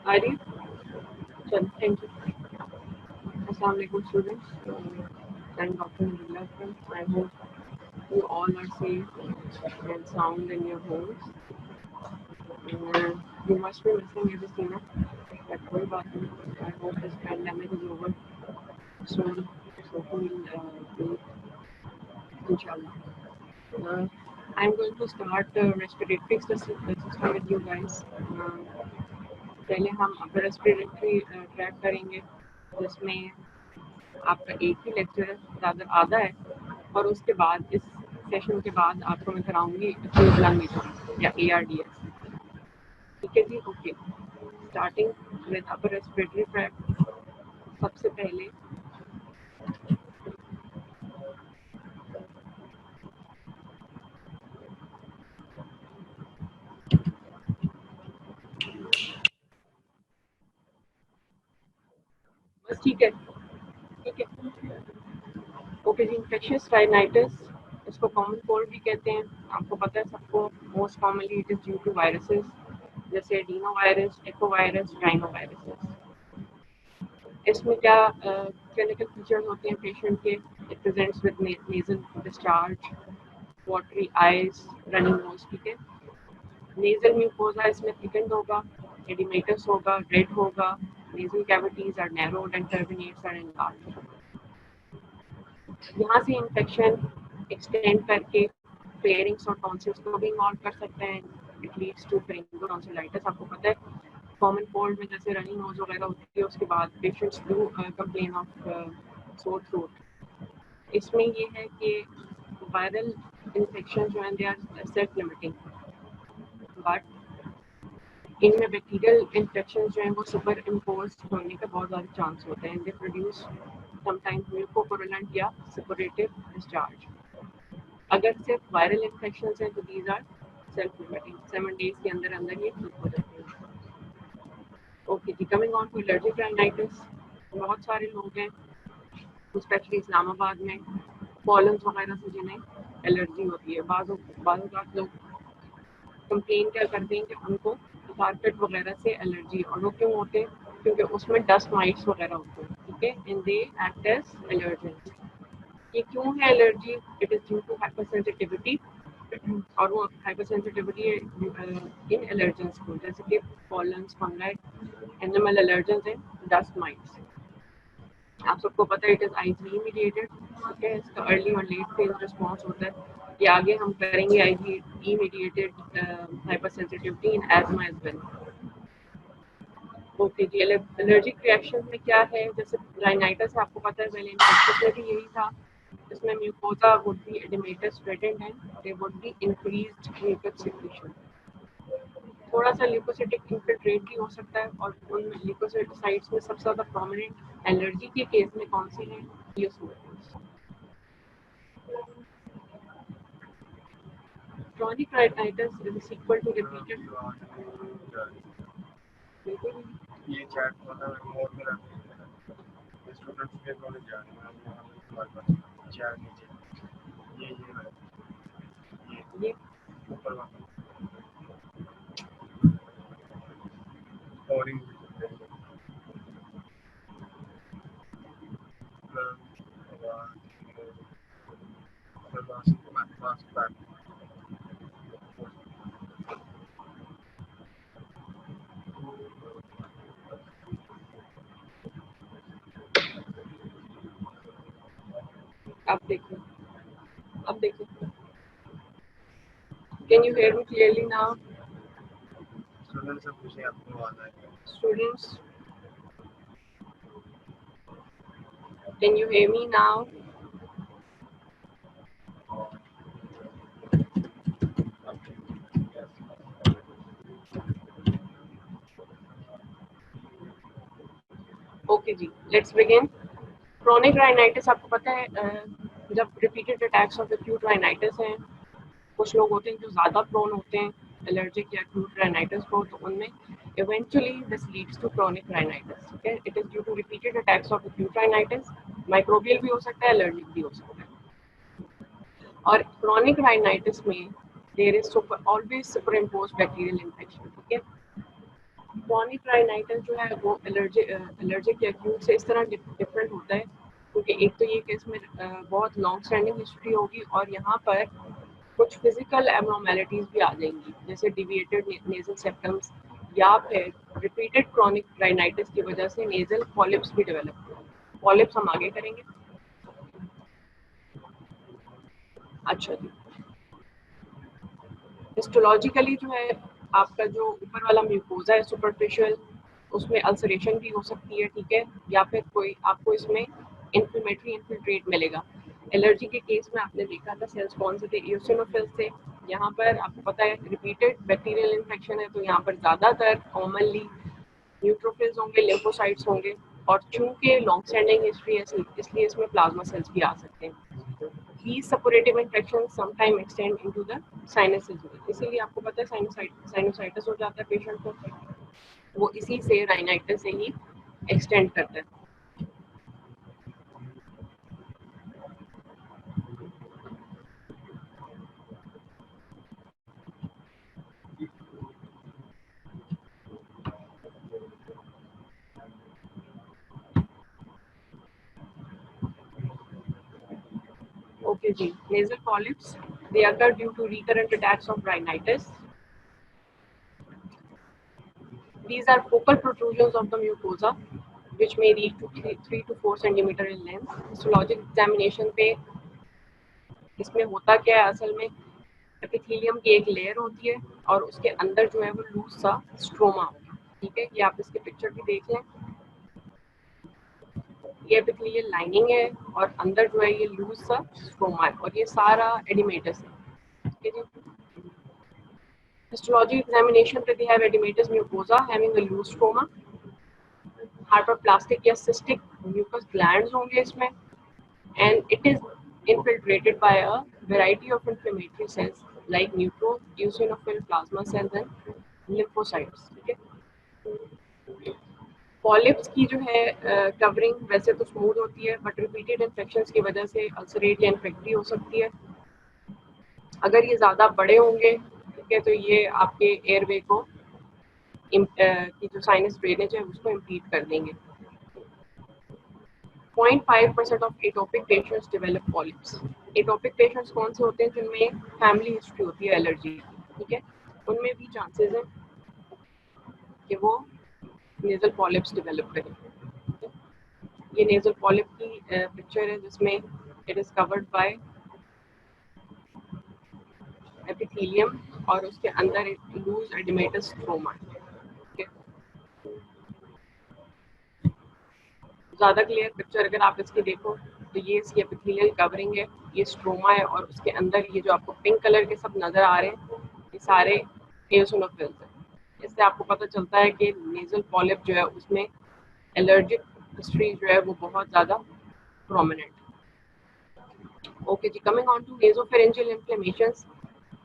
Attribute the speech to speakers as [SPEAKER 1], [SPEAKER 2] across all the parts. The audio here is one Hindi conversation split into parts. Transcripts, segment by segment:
[SPEAKER 1] आ रही चल थैंक यू अस्सलाम वालेकुम students I'm Dr. Nabila Akram. I hope you all are safe and sound in your homes. You must be missing every Sina, but कोई बात नहीं. I hope this pandemic is over soon, so we'll meet inshallah. Uh, I'm going to start respiratory system with you guys. पहले हम upper respiratory track करेंगे जिसमें आपका एक ही लेक्चर है, ज़्यादा आधा है, और उसके बाद इस सेशन के बाद आपको मैं कराऊंगी एक्यूट लंग मीटर या ARDS. ठीक है जी, okay. Starting with upper respiratory tract. सबसे पहले बस ठीक है, ठीक है. ओके जी, इन्फेक्शियस राइनाइटिस, इसको कॉमन कोल्ड भी कहते हैं. आपको पता है सबको, most commonly it is due to viruses जैसे adenovirus, echovirus, rhinoviruses. इसमें क्या क्लिनिकल फीचर्स होते हैं पेशेंट के? It presents with nasal discharge, watery eyes, running nose. ठीक है. नेजल म्यूकोजा इसमें थिकन्ड होगा, एडिमेटस होगा, रेड होगा, nasal cavities are narrowed and terminates are enlarged. यहाँ से इन्फेक्शन एक्सटेंड करके फेरिंग्स और टॉन्सिल्स को भी इन्वॉल्व कर सकते हैं. It leads to pharyngotonsillitis. आपको पता है कॉमन कोल्ड में जैसे रनिंग नोज वगैरह होती है, उसके बाद patients do complain of sore throat. इसमें ये है कि वायरल इन्फेक्शन जो हैं they are self limiting, but इनमें बैक्टीरियल इन्फेक्शन जो हैं वो सुपर इम्पोज होने का बहुत ज़्यादा चांस होते हैं. दे प्रोड्यूस समटाइम्स म्यूकोपुरुलेंट या सेपरेटिव डिस्चार्ज. अगर सिर्फ वायरल इन्फेक्शन हैं तो these are self limiting, 7 days के अंदर अंदर ये ठीक हो जाते हैं. ओके जी, coming on to allergic rhinitis. बहुत सारे लोग हैं स्पेशली इस्लामाबाद में पॉलन्स वगैरह से जिन्हें एलर्जी होती है. बाज़ लोग कंप्लेन क्या करते हैं कि उनको कारपेट वगैरह से एलर्जी, और वो क्यों होते हैं? क्योंकि उसमें डस्ट माइट्स वगैरह होते हैं. ठीक है, in they act as allergens. ये क्यों है allergy? It is due to hypersensitivity, और वो हाइपर सेंसिटिविटी इन एलर्जेंस को, जैसे कि pollens, fungi, animal allergens and dust mites. आप सबको पता है इट इज़ IgE मीडिएटेड. ठीक है, इसका अर्ली और लेट फेज रिस्पॉन्स होता है. ये आगे हम करेंगे IgE मीडिएटेड हाइपर सेंसिटिविटी इन एजमा एज वेल. ओके जी, एलर्जिक रिएक्शन में क्या है? जैसे राइनाइटिस आपको पता है, पहले इन्फेक्शन में भी यही था. इसमें mucosa would be oedematous straightened and they would be increased mucus secretion. थोड़ा सा ल्यूकोसाइटिक इन्फिल्ट्रेट भी हो सकता है, और उन ल्यूकोसाइट्स में सबसे ज़्यादा प्रोमिनेंट एलर्जी के केस में कौन सी है? Eosinophils. Chronic rhinitis is a sequel to repeated. बिल्कुल
[SPEAKER 2] ये चैट मतलब मोड में रहते हैं स्टूडेंट्स के कॉलेज जा रहे हैं हमारे पास चैट नीचे ये ऊपर वाला और
[SPEAKER 1] अब देखो, अब देखो. Can you hear me clearly now?
[SPEAKER 2] Students से पूछे आपको आवाज आएगी.
[SPEAKER 1] Students, can you hear me now? Okay जी, लेट्स बिगिन. क्रोनिक राइनाइटिस आपको पता है जब repeated attacks of acute rhinitis हैं, कुछ लोग होते हैं जो ज़्यादा प्रोन होते हैं एलर्जिक या एक्यूट राइनाइटिस को, तो उनमें eventually this leads to chronic rhinitis. ठीक है, it is due to repeated attacks of acute rhinitis. Microbial भी हो सकता है, एलर्जिक भी हो सकता है. और क्रोनिक राइनाइटिस में there is always superimposed bacterial infection. ठीक है, क्रॉनिक राइनाइटिस जो है वो एलर्जिक या एक्यूट से इस तरह डिफरेंट होता है, क्योंकि एक तो ये कि इसमें बहुत लॉन्ग स्टैंडिंग हिस्ट्री होगी और यहाँ पर कुछ फिजिकल एबनॉर्मेलिटीज भी आ जाएंगी, जैसे डिविएटेड नेजल सेप्टम्स या फिर रिपीटेड क्रॉनिक राइनाइटिस की वजह से नेजल पॉलिप्स भी डेवलप हुए। पॉलिप्स हम आगे करेंगे। अच्छा जी, हिस्टोलॉजिकली जो है आपका जो ऊपर वाला म्यूकोजा है सुपरफिशियल, उसमें अल्सरेशन भी हो सकती है, ठीक है, या फिर कोई आपको इसमें इन्फ्लेमेटरी इन्फिल्ट्रेट मिलेगा। एलर्जी के केस में आपने देखा था सेल्स कौन से थे, इओसिनोफिल्स थे। यहाँ पर आपको पता है रिपीटेड बैक्टीरियल इन्फेक्शन है, तो यहाँ पर ज़्यादातर कॉमनली न्यूट्रोफिल्स होंगे, लिम्फोसाइट्स होंगे, और चूंकि लॉन्ग स्टैंडिंग हिस्ट्री है इसलिए इसमें प्लाज्मा सेल्स भी आ सकते हैं। These suppurative infections sometimes extend into the sinuses में, इसीलिए आपको पता है साइनोसाइटिस हो जाता है पेशेंट को, वो इसी से राइनाइटिस से ही एक्सटेंड करता है। ओके जी, nasal polyps they occur due to recurrent attacks of rhinitis. These are focal protrusions of the mucosa which may reach to 3 to 4 centimeter in length. Histologic examination पे इसमें होता क्या है, असल में एपिथेलियम की एक लेयर होती है और उसके अंदर जो है वो लूज सा स्ट्रोमा होगा, ठीक है, ये आप इसके पिक्चर भी देख लें। ये एपिथेलियल लाइनिंग है और अंदर जो है ये लूज सा स्ट्रोमा है और ये सारा एडिमेटस है, ठीक है जी। Histology examination पे they have edematous mucosa having a loose stroma, hyperplastic या cystic mucus glands होंगे इसमें, and it is infiltrated by a variety of inflammatory cells like neutrophils, eosinophil, plasma cells and lymphocytes, ठीक है। पॉलिप्स की जो है कवरिंग वैसे तो स्मूथ होती है, बट रिपीटेड इन्फेक्शंस की वजह से अल्सरेट या इन्फेक्ट हो सकती है। अगर ये ज़्यादा बड़े होंगे, ठीक है, तो ये आपके एयरवे को की जो साइनस ड्रेनेज है उसको इम्पीड कर देंगे। 0.5% of atopic patients develop polyps. Atopic patients कौन से होते हैं जिनमें फैमिली हिस्ट्री होती है एलर्जी, ठीक है, उनमें भी चांसेस हैं कि वो नेजल पॉलिप्स डेवलप करें। ये नेजल पॉलिप की पिक्चर है जिसमें it is covered by epithelium और उसके अंदर एक लूज एडिमेटस स्ट्रोमा है। ज़्यादा क्लियर पिक्चर अगर आप इसकी देखो तो ये इसकी एपिथेलियल कवरिंग है, ये स्ट्रोमा है और उसके अंदर ये जो आपको पिंक कलर के सब नज़र आ रहे हैं ये सारे एओसिनोफिल्स हैं। इससे आपको पता चलता है कि नेजल पॉलिप जो है उसमें एलर्जिक हिस्ट्री जो है वो बहुत ज़्यादा प्रोमिनेंट। ओके जी, coming on to nasopharyngeal inflammations,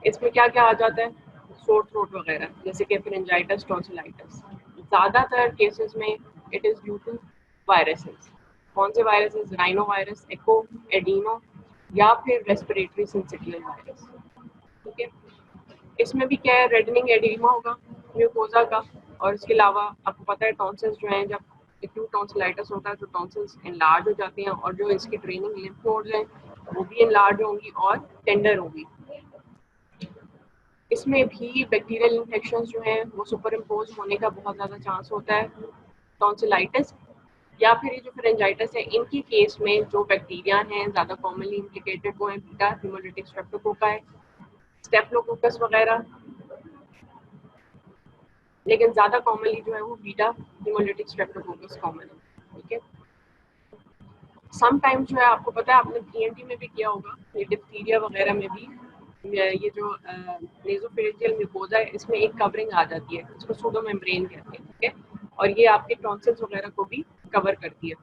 [SPEAKER 1] इसमें क्या क्या आ जाता है, सोर थ्रोट वगैरह जैसे कि फेरेंजाइटिस, टॉन्सिलाइटिस। ज़्यादातर केसेस में it is due to viruses. कौन से viruses, rhinovirus, echo, adeno या फिर रेस्पिरेटरी सिंसिटियल वायरस, ठीक है। इसमें भी क्या है, रेडनिंग एडिमा होगा म्यूकोजा का, और इसके अलावा आपको पता है टॉन्सिल्स जो हैं, जब एक्यूट टॉन्सिलाइटिस होता है तो टॉन्सिल्स इनलार्ज हो जाती हैं और जो इसकी ड्रेनिंग लिम्फ नोड्स हैं वो भी इनलार्ज होंगी और टेंडर होंगी। इसमें भी बैक्टीरियल इन्फेक्शंस जो हैं वो सुपर इम्पोज होने का बहुत ज़्यादा चांस होता है। टॉन्सिलाइटिस या फिर ये जो फेरेंजाइटिस है, इनकी केस में जो बैक्टीरिया हैं ज़्यादा कॉमनली इम्प्लिकेटेड वो है बीटा हेमोलिटिक स्ट्रेप्टोकोकाई, स्टेफिलोकोकस वगैरह, लेकिन ज़्यादा कॉमनली जो है वो बीटा हेमोलिटिक स्ट्रेप्टोकोकस कॉमन है, ठीक है। समटाइम्स जो है आपको पता है आपने पीएनटी में भी किया होगा, ये डिप्थीरिया वगैरह में भी ये जो नेजोफेरेंजियल म्यूकोजा है इसमें एक कवरिंग आ जाती है, इसको सूडो मेम्ब्रेन कहते हैं, ठीक है, और ये आपके टॉन्सिल्स वगैरह को भी कवर करती है।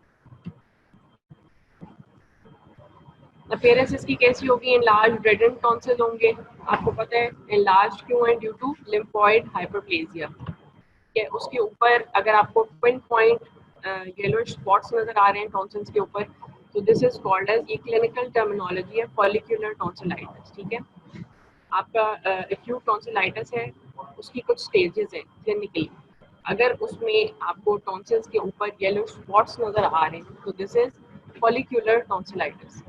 [SPEAKER 1] अपीयरेंस इसकी कैसी होगी, एनलार्ज रेडेंट टॉन्सिल होंगे, आपको पता है एनलार्ज क्यों है, ड्यू टू लिम्फॉइड हाइपरप्लेजिया, ठीक है। उसके ऊपर अगर आपको पिन पॉइंट येलोइश स्पॉट्स नजर आ रहे हैं टॉन्सिल्स के ऊपर, तो दिस इज कॉल्ड एज, ये क्लिनिकल टर्मिनोलॉजी है, फॉलिक्यूलर टॉन्सिलाइटिस, ठीक है। आपका एक्यूट टॉन्सिलाइटिस है, उसकी कुछ स्टेजेस हैं क्लिनिकली। अगर उसमें आपको टॉन्सिल्स के ऊपर येलो स्पॉट्स नजर आ रहे हैं तो दिस इज फॉलिक्यूलर टॉन्सिलाइटिस।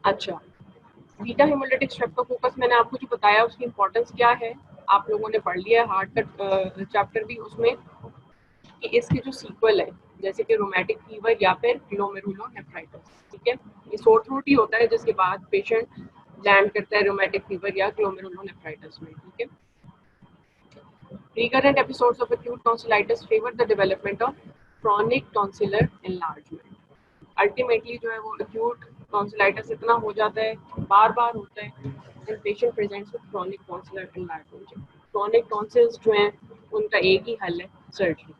[SPEAKER 1] अच्छा, बीटा हेमोलिटिक स्ट्रेप्टोकोकस मैंने आपको जो बताया उसकी इंपॉर्टेंस क्या है आप लोगों ने पढ़ लिया है, हार्ट का चैप्टर भी उसमें, कि इसके जो सीक्वल है जैसे कि रोमैटिक फीवर या फिर ग्लोमेरुलोनेफ्राइटिस, ठीक है, ये सोर थ्रोट ही होता है जिसके बाद पेशेंट लैंड करता है रोमैटिक फीवर या ग्लोमेरुलोनेफ्राइटिस में, ठीक है। Recurrent episodes of acute tonsillitis favor the development of chronic tonsillar enlargement. Ultimately जो है वो acute tonsillitis इतना हो जाता है, बार बार होता है, and patient presents with chronic tonsillar enlargement. Chronic tonsils जो हैं उनका एक ही हल है, सर्जरी।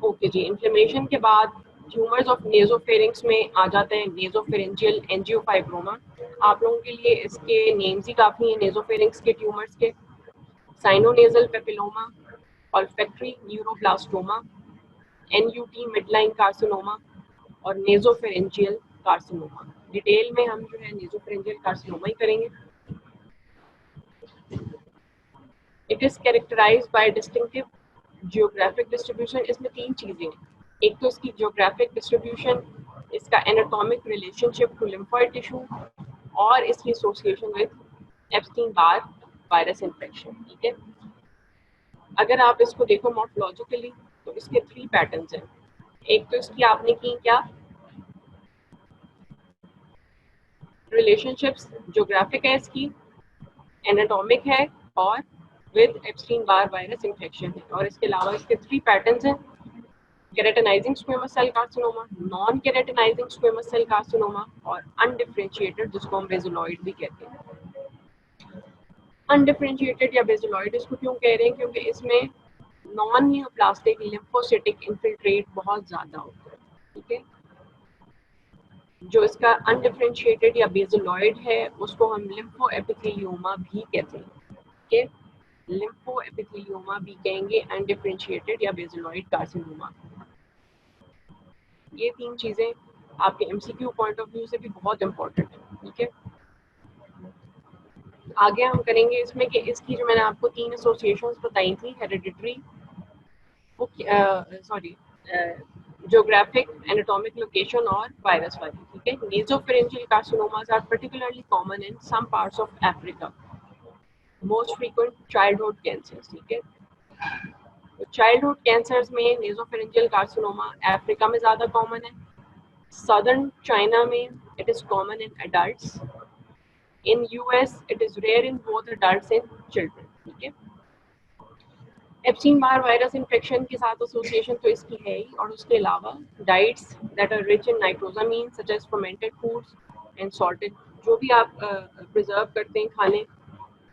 [SPEAKER 1] ओके जी, इन्फ्लेमेशन के बाद ट्यूमर्स ऑफ नेजोफेरिंग्स में आ जाते हैं नेजोफेरेंजियल एंजियोफाइब्रोमा। आप लोगों के लिए इसके नेम्स ही काफ़ी हैं नेजोफेरिंग्स के ट्यूमर्स के, sinonasal papilloma, olfactory neuroblastoma, NUT midline carcinoma और नेजोफेरेंजियल कार्सिनोमा। डिटेल में हम जो है नेजोफेरेंजियल कार्सिनोमा ही करेंगे। It is characterised by distinctive geographic distribution. इसमें तीन चीजें हैं, एक तो इसकी जियोग्राफिक डिस्ट्रीब्यूशन, इसका anatomic relationship to lymphoid tissue और इसकी association with Epstein Barr virus infection, ठीक है। अगर आप इसको देखो मॉर्फोलॉजिकली तो इसके 3 पैटर्न्स हैं। एक तो इसकी आपने की क्या रिलेशनशिप्स, ज्योग्राफिक है इसकी, एनाटॉमिक है और with Epstein Barr virus infection है। और इसके अलावा इसके 3 पैटर्न्स हैं, keratinizing squamous cell carcinoma, non keratinising squamous cell carcinoma और अनडिफरेंशिएटेड जिसको हम बेसिलॉइड भी कहते हैं। अनडिफरेंशिएटेड या बेसिलॉइड इसको क्यों कह रहे हैं, क्योंकि इसमें नॉन न्यूप्लास्टिक लिम्फोसिटिक इन्फिल्ट्रेट बहुत ज़्यादा होता है, ठीक है। जो इसका अनडिफरेंशिएटेड या बेसिलॉइड है उसको हम लिम्फो एपिथेलियोमा भी कहते हैं, ठीक है, लिम्फो एपिथेलियोमा भी कहेंगे अनडिफरेंशिएटेड या बेसिलॉइड कार्सिनोमा। ये 3 चीज़ें आपके एमसीक्यू पॉइंट ऑफ व्यू से भी बहुत इंपॉर्टेंट है, ठीक है। आगे हम करेंगे इसमें कि इसकी जो मैंने आपको 3 एसोसिएशंस बताई थी, hereditary, sorry geographic, anatomic location और वायरस वाली, ठीक है। Nasopharyngeal carcinomas are particularly common in some parts of Africa, most frequent childhood cancers, ठीक है। चाइल्डहुड कैंसर्स में नेसोफेरेंजियल कार्सिनोमा अफ्रीका में ज़्यादा कॉमन है, सदर्न चाइना में it is common in adults, in US it is rare in both adults and children, ठीक है। एप्स्टीन बार वायरस इन्फेक्शन के साथ एसोसिएशन तो इसकी है ही, और उसके अलावा diets that are rich in nitrosamine such as fermented foods and salted, जो भी आप प्रिजर्व करते हैं खाने,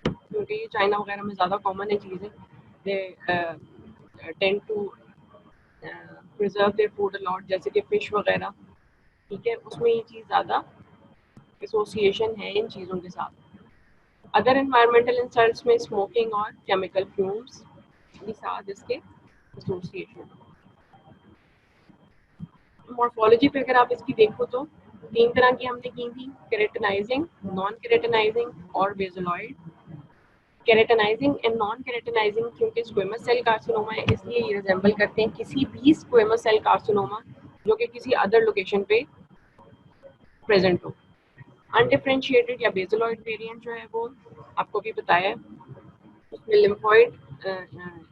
[SPEAKER 1] क्योंकि ये चाइना वगैरह में ज़्यादा कॉमन है चीज़ें, they tend to preserve their food a lot, जैसे कि फिश वगैरह, ठीक है, उसमें ये चीज़ ज़्यादा एसोसिएशन है इन चीज़ों के साथ। अदर एनवायरमेंटल इंसल्ट्स में स्मोकिंग और केमिकल फ्यूम्स भी साथ इसके एसोसिएशन। मॉर्फोलॉजी पे अगर आप इसकी देखो तो 3 तरह की हमने की थी, केराटिनाइजिंग, नॉन केराटिनाइजिंग और basaloid. Keratinising and non keratinising क्योंकि स्क्वेमस सेल कार्सिनोमा है इसलिए ये रिजेंबल करते हैं किसी भी स्क्वेमस सेल कार्सिनोमा जो कि किसी अदर लोकेशन पे प्रेजेंट हो। अनडिफरेंशिएटेड या बेसिलॉइड वेरिएंट जो है वो आपको भी बताया है, उसमें लिम्फोइड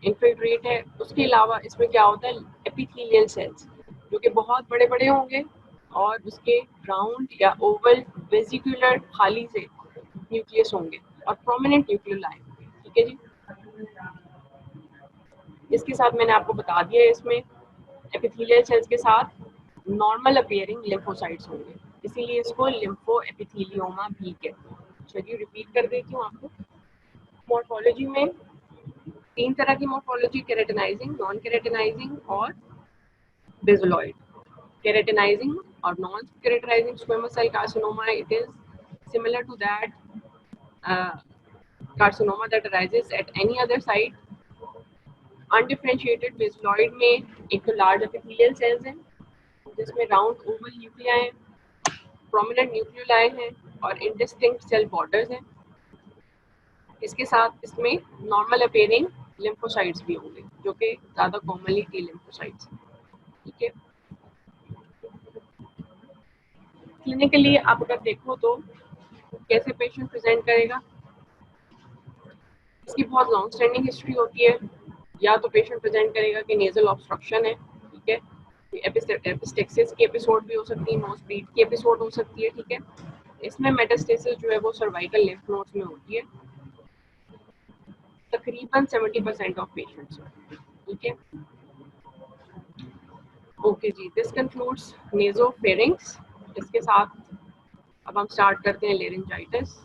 [SPEAKER 1] इन्फिल्ट्रेट है। उसके अलावा इसमें क्या होता है, एपिथेलियल सेल्स जो कि बहुत बड़े बड़े होंगे और उसके राउंड या ओवल वेसिकुलर खाली से न्यूक्लियस होंगे और प्रोमिनेंट न्यूक्लियोलाई, ठीक है जी। इसके साथ मैंने आपको बता दिया है, इसमें एपिथेलियल सेल्स के साथ नॉर्मल अपीयरिंग लिम्फोसाइट्स होंगे, इसीलिए इसको लिम्फो एपिथेलियोमा भी कहते हैं। चलिए रिपीट कर देती हूँ आपको। मॉर्फोलॉजी में 3 तरह की मॉर्फोलॉजी, केराटिनाइजिंग, नॉन केराटिनाइजिंग और बेसिलॉइड। केराटिनाइजिंग और non keratinising squamous cell carcinoma, it is similar to that carcinoma that arises at any other site. Undifferentiated basaloid में एक तो लार्ज एपिथेलियल सेल्स हैं जिसमें राउंड ओवल न्यूक्लियाई हैं, प्रोमिनेंट न्यूक्लियोलाई हैं और इंडिस्टिंक्ट सेल बॉर्डर्स हैं। इसके साथ इसमें नॉर्मल अपेयरिंग लिम्फोसाइट्स भी होंगे जो कि ज़्यादा कॉमनली टी लिम्फोसाइट्स, ठीक है। क्लिनिकली आप अगर देखो तो कैसे पेशेंट प्रेजेंट करेगा, इसकी बहुत लॉन्ग स्टैंडिंग हिस्ट्री होती है। या तो पेशेंट प्रेजेंट करेगा कि नेजल ऑब्स्ट्रक्शन है, ठीक है, एपिस्टेक्सिस की एपिसोड भी हो सकती है, नोज ब्लीड की एपिसोड हो सकती है, ठीक है। इसमें मेटास्टेसिस जो है वो सर्वाइकल लिम्फ नोड्स में होती है तकरीबन 70% ऑफ पेशेंट्स में, ठीक है। ओके जी, दिस कंक्लूड्स नेजोफेरिंक्स। इसके साथ अब हम स्टार्ट करते हैं लेरिंजाइटिस।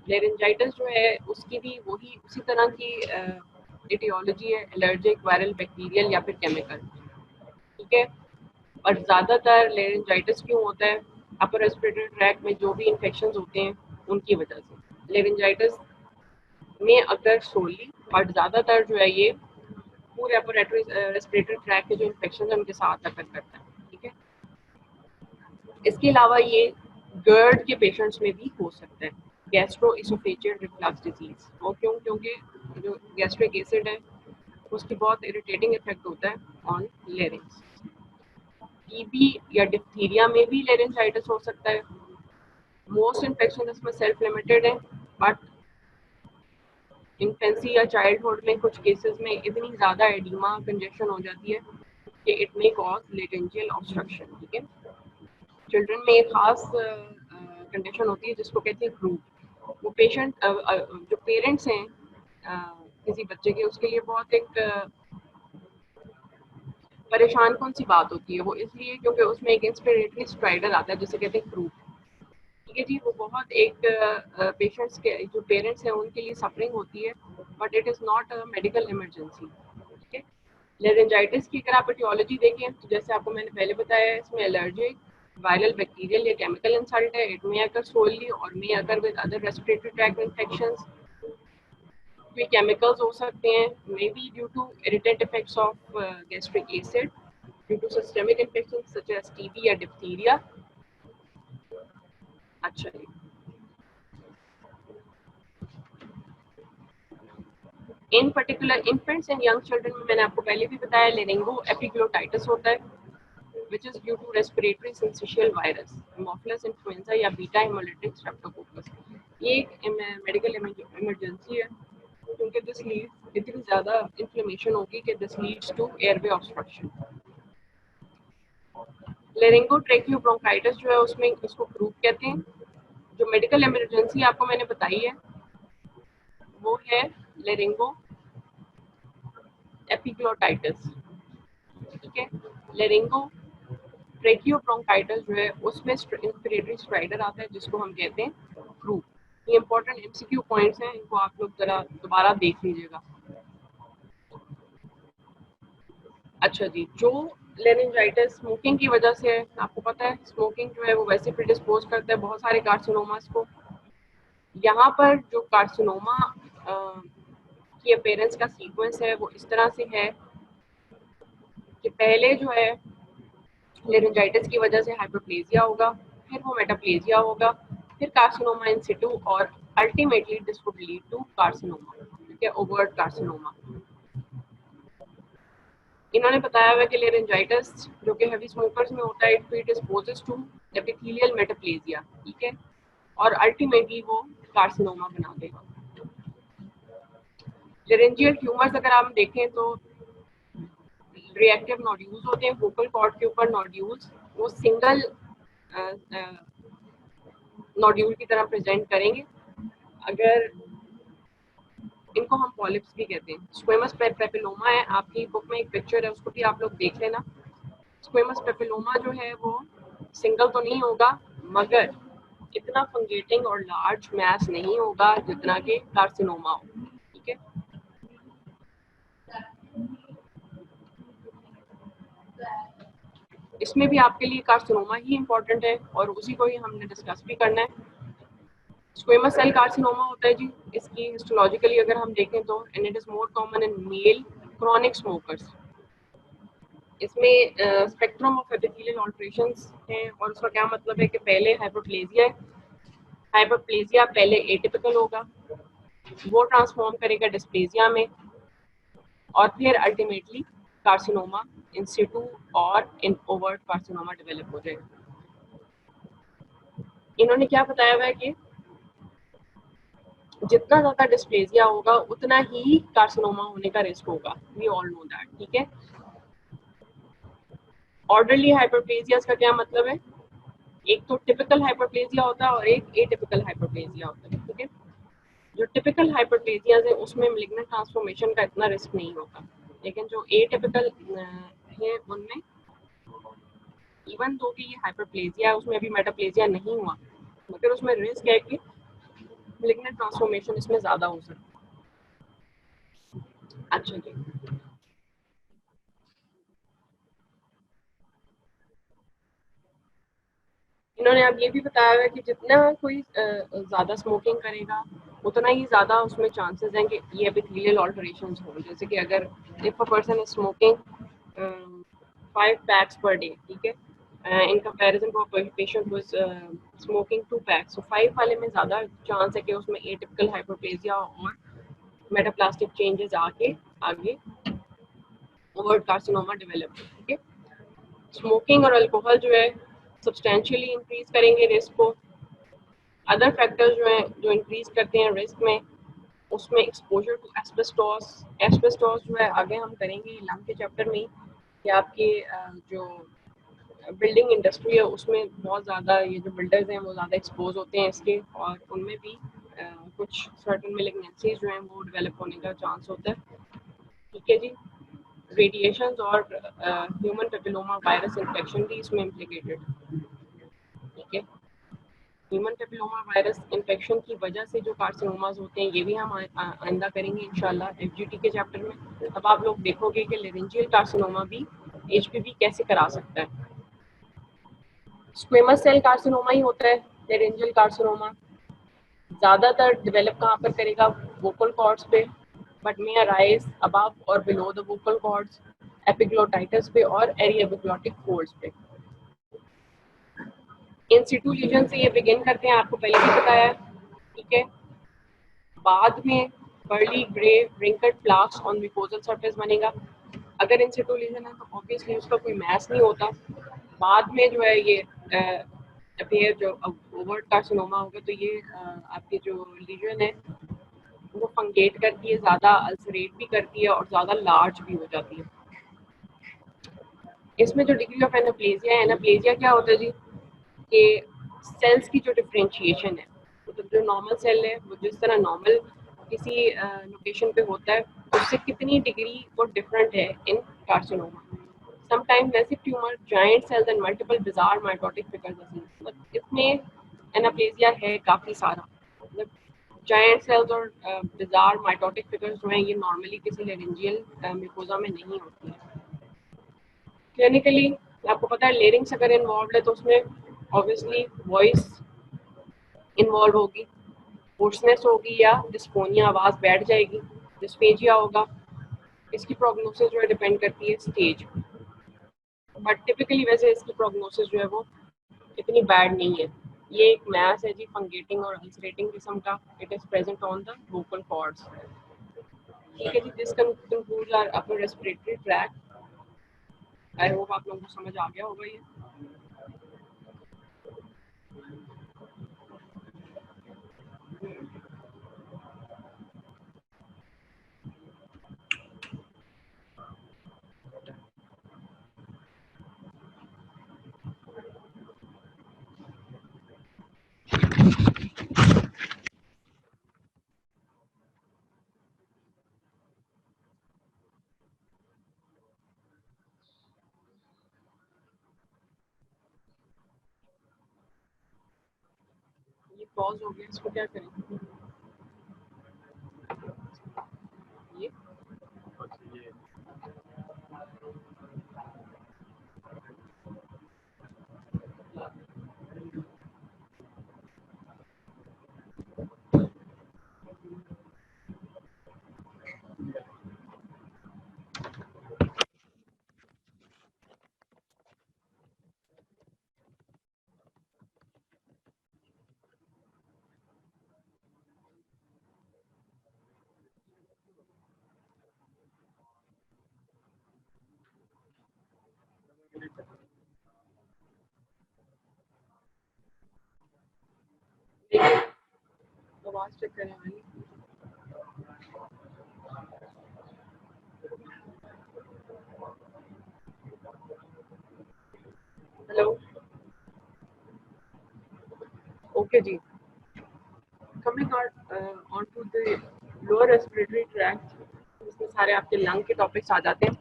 [SPEAKER 1] लेरिंजाइटिस जो है उसकी भी वही उसी तरह की एटियोलॉजी है, एलर्जिक, वायरल, बैक्टीरियल या फिर केमिकल, ठीक है। और ज़्यादातर लेरिंजाइटिस क्यों होता है, अपर रेस्पिरेटरी ट्रैक में जो भी इन्फेक्शंस होते हैं उनकी वजह से। लेरिंजाइटिस में अगर सोली और ज़्यादातर जो है ये पूरे अपर रेस्पिरेटरी ट्रैक के जो इन्फेक्शन है उनके साथ अकर करता है, ठीक है। इसके अलावा ये गर्ड के पेशेंट्स में भी हो सकता है, गैस्ट्रोइसोफेजियल रिफ्लक्स डिजीज। और क्यों, क्योंकि जो गैस्ट्रिक एसिड है उसकी बहुत इरिटेटिंग इफेक्ट होता है ऑन लेरिंग्स। टीबी या डिप्थीरिया में भी लेरिंजाइटिस हो सकता है। मोस्ट इन्फेक्शन इसमें सेल्फ लिमिटेड है, बट इन्फेंसी या चाइल्डहुड में कुछ केसेस में इतनी ज़्यादा एडिमा कंजेशन हो जाती है कि it may cause laryngeal obstruction, ठीक है। चिल्ड्रन में एक खास कंडीशन होती है जिसको कहते हैं ग्रूप। वो पेशेंट जो पेरेंट्स हैं किसी बच्चे के, उसके लिए बहुत एक परेशान कौन सी बात होती है वो, इसलिए क्योंकि उसमें एक इंस्पिरेटरी स्ट्राइडर आता है जिसे कहते हैं ग्रूप, ठीक है जी। वो बहुत एक पेशेंट्स के जो पेरेंट्स हैं उनके लिए सफरिंग होती है, but it is not a medical emergency, ठीक है। लेरिंजाइटिस की अगर आप एटियोलॉजी देखें तो जैसे आपको मैंने पहले बताया, इसमें एलर्जिक, वायरल, बैक्टीरियल या केमिकल इंसल्ट है। इट मे अकर सोली और may occur with other respiratory tract infections. कोई केमिकल्स हो सकते हैं, may be due to irritant effects of gastric acid, due to systemic infection such as TB या डिप्थीरिया। अच्छा जी, in particular infants and young children में मैंने आपको पहले भी बताया लेरिंगो एपिग्लोटाइटिस होता है which is due to respiratory syncytial virus, Haemophilus influenza या बीटा हेमोलिटिक स्ट्रेप्टोकोकस। ये एक मेडिकल इमरजेंसी है क्योंकि दिस लीड इतनी ज़्यादा इन्फ्लेमेशन होगी कि this leads to airway obstruction. Laryngotracheobronchitis जो है उसमें इसको ग्रुप कहते हैं। जो मेडिकल इमरजेंसी आपको मैंने बताई है वो है लेरिंगो एपिग्लोटाइटिस, ठीक है। लेरिंगो ट्रेकियोब्रोंकाइटिस जो है उसमें इंस्पिरेटरी स्ट्राइडर आता है जिसको हम कहते हैं ग्रुप। ये इंपॉर्टेंट एमसीक्यू पॉइंट्स हैं, इनको आप लोग जरा दोबारा देख लीजिएगा। अच्छा जी, जो लेरिंजाइटिस स्मोकिंग की वजह से, आपको पता है स्मोकिंग जो है वो वैसे प्रिडिस्पोज करता है बहुत सारे कार्सिनोमास को। यहाँ पर जो कार्सिनोमा की अपीयरेंस का सीक्वेंस है वो इस तरह से है कि पहले जो है लेरिंजाइटिस की वजह से हाइपरप्लेजिया होगा, फिर वो मेटाप्लेजिया होगा, फिर कार्सिनोमा इन सिटू और ultimately this would lead to carcinoma, ठीक है, ओवर्ट कार्सिनोमा। इन्होंने बताया हुआ कि लेरिंजाइटिस जो कि हेवी स्मोकर्स में होता है it predisposes to epithelial metaplasia, ठीक है, और अल्टीमेटली वो कार्सिनोमा बना देगा। लेरिंजियल ट्यूमर्स अगर आप देखें तो रिएक्टिव नोड्यूल्स होते हैं वोकल कॉर्ड के ऊपर, नोड्यूल्स वो सिंगल नोड्यूल की तरह प्रेजेंट करेंगे। अगर इनको हम पॉलिप्स भी कहते हैं। स्क्वेमस पेपिलोमा है, आपकी बुक में एक पिक्चर है उसको भी आप लोग देख लेना। स्क्वेमस पेपिलोमा जो है वो सिंगल तो नहीं होगा मगर इतना फंगेटिंग और लार्ज मैस नहीं होगा जितना कि कार्सिनोमा हो, ठीक है। इसमें भी आपके लिए कार्सिनोमा ही इम्पोर्टेंट है और उसी को ही हमने डिस्कस भी करना है। स्क्वेमस सेल कार्सिनोमा होता है जी, इसकी हिस्टोलॉजिकली अगर हम देखें तो and it is more common in male chronic smokers. इसमें स्पेक्ट्रम ऑफ एपिथेलियल ऑल्ट्रेशंस हैं और उसका क्या मतलब है कि पहले हाइपरप्लेजिया है, हाइपरप्लेजिया पहले एटिपिकल होगा, वो ट्रांसफॉर्म करेगा डिस्प्लेजिया में, और फिर अल्टीमेटली कार्सिनोमा इन सिटू और इन ओवर्ट कार्सिनोमा डेवलप हो जाएगा। इन्होंने क्या बताया हुआ है कि जितना ज्यादा डिस्प्लेजिया होगा उतना ही कार्सिनोमा होने का रिस्क होगा। वी ऑल नो दैट, ठीक है। ऑर्डरली हाइपरप्लेजिया का क्या मतलब है? एक तो टिपिकल हाइपरप्लेजिया होता है और एक एटिपिकल हाइपरप्लेजिया होता है, ठीक है। जो टिपिकल हाइपरप्लेजिया है उसमें मेलिग्नेंट ट्रांसफॉर्मेशन का इतना रिस्क नहीं होता, लेकिन जो एटिपिकल है उनमें इवन दो कि ये हाइपरप्लेजिया है उसमें अभी मेटाप्लेजिया नहीं हुआ, मगर उसमें रिस्क है कि मेलिग्नेंट ट्रांसफॉर्मेशन इसमें ज्यादा हो सकता है। अच्छा जी, इन्होंने अब ये भी बताया है कि जितना कोई ज्यादा स्मोकिंग करेगा उतना ही ज्यादा उसमें चांसेस हैं कि ये एपिथेलियल ऑल्टरेशंस हो। जैसे कि अगर if a person is smoking 5 packs per day, ठीक है, in comparison to a patient who is smoking 2 packs, so 5 वाले में ज़्यादा चांस है कि उसमें एटिपिकल हाइपरप्लेजिया और मेटाप्लास्टिक चेंजेस आके आगे ओवर्ट कार्सिनोमा डेवलप हो, ठीक है। स्मोकिंग और अल्कोहल जो है सब्सटेंशियली इंक्रीज करेंगे रिस्क को। अदर फैक्टर्स जो हैं जो इंक्रीज करते हैं रिस्क में, उसमें एक्सपोजर टू एस्बेस्टोस। एस्बेस्टोस जो है आगे हम करेंगे लंग के चैप्टर में कि आपके जो बिल्डिंग इंडस्ट्री है उसमें बहुत ज़्यादा ये जो बिल्डर्स हैं वो ज़्यादा एक्सपोज होते हैं इसके, और उनमें भी कुछ सर्टन मेलिग्नेंसीज जो हैं वो डेवलप होने का चांस होता है, ठीक है जी। रेडिएशंस और ह्यूमन पेपिलोमा वायरस इन्फेक्शन भी इसमें इम्प्लिकेटेड, ठीक है। ह्यूमन पेपिलोमा वायरस इन्फेक्शन की वजह से जो कार्सिनोमास होते हैं ये भी हम आइंदा करेंगे इंशाल्लाह एफजीटी के चैप्टर में। अब आप लोग देखोगे कि लेरेंजियल कार्सिनोमा भी एचपीवी कैसे करा सकता है। स्क्वेमस सेल कार्सिनोमा ही होता है लेरेंजियल कार्सिनोमा। ज़्यादातर डेवलप कहाँ पर करेगा? वोकल कॉर्ड्स पे, बट मे अराइज अबव और below the vocal chords, epiglottitis पे और एरिएपिग्लोटिक फोल्ड्स पे। इन सिटू लीजन से ये बिगिन करते हैं, आपको पहले भी बताया है, ठीक है। बाद में barley grey wrinkled plaques on mucosal surface बनेगा। अगर इन सिटू लीजन है तो ऑब्वियसली उसका कोई मैस नहीं होता। बाद में जो है ये अपीयर जो ओवर्ट कार्सिनोमा होगा तो ये आपकी जो लीजन है वो फंगेट करती है, ज़्यादा अल्सरेट भी करती है और ज़्यादा लार्ज भी हो जाती है। इसमें जो डिग्री ऑफ एनाप्लेजिया है, एनाप्लेजिया क्या होता है जी कि सेल्स की जो डिफ्रेंशिएशन है, मतलब जो नॉर्मल सेल है वो जिस तरह नॉर्मल किसी लोकेशन पे होता है उससे कितनी डिग्री वो डिफरेंट है in carcinoma. Sometime massive tumour, giant cells and multiple bizarre mitotic figures, मतलब इसमें एनाप्लेजिया है काफ़ी सारा। मतलब जायंट सेल्स और बिजार माइटोटिक फिगर्स जो हैं ये नॉर्मली किसी लेरेंजियल म्यूकोजा में नहीं होती है। क्लिनिकली आपको पता है लेरिंग्स अगर इन्वॉल्व है तो उसमें ऑब्वियसली वॉइस इन्वॉल्व होगी, होर्सनेस होगी या डिस्फोनिया, आवाज़ बैठ जाएगी, डिस्फेजिया होगा। इसकी प्रोग्नोसिस जो है डिपेंड करती है स्टेज, बट टिपिकली वैसे इसकी प्रोग्नोसिस जो है वो इतनी बैड नहीं है। ये एक मैस है जी फंगेटिंग और अल्सरेटिंग किस्म का। It is present on the vocal cords, ठीक है जी। This concludes our upper respiratory tract. I hope आप लोगों को समझ आ गया होगा ये। ये पॉज हो गया, इसको क्या करें? ये
[SPEAKER 2] ये
[SPEAKER 1] आवाज चेक करें भाई। हेलो, ओके जी। Coming on to the lower respiratory tract, जिसमें सारे आपके लंग के टॉपिक्स आ जाते हैं।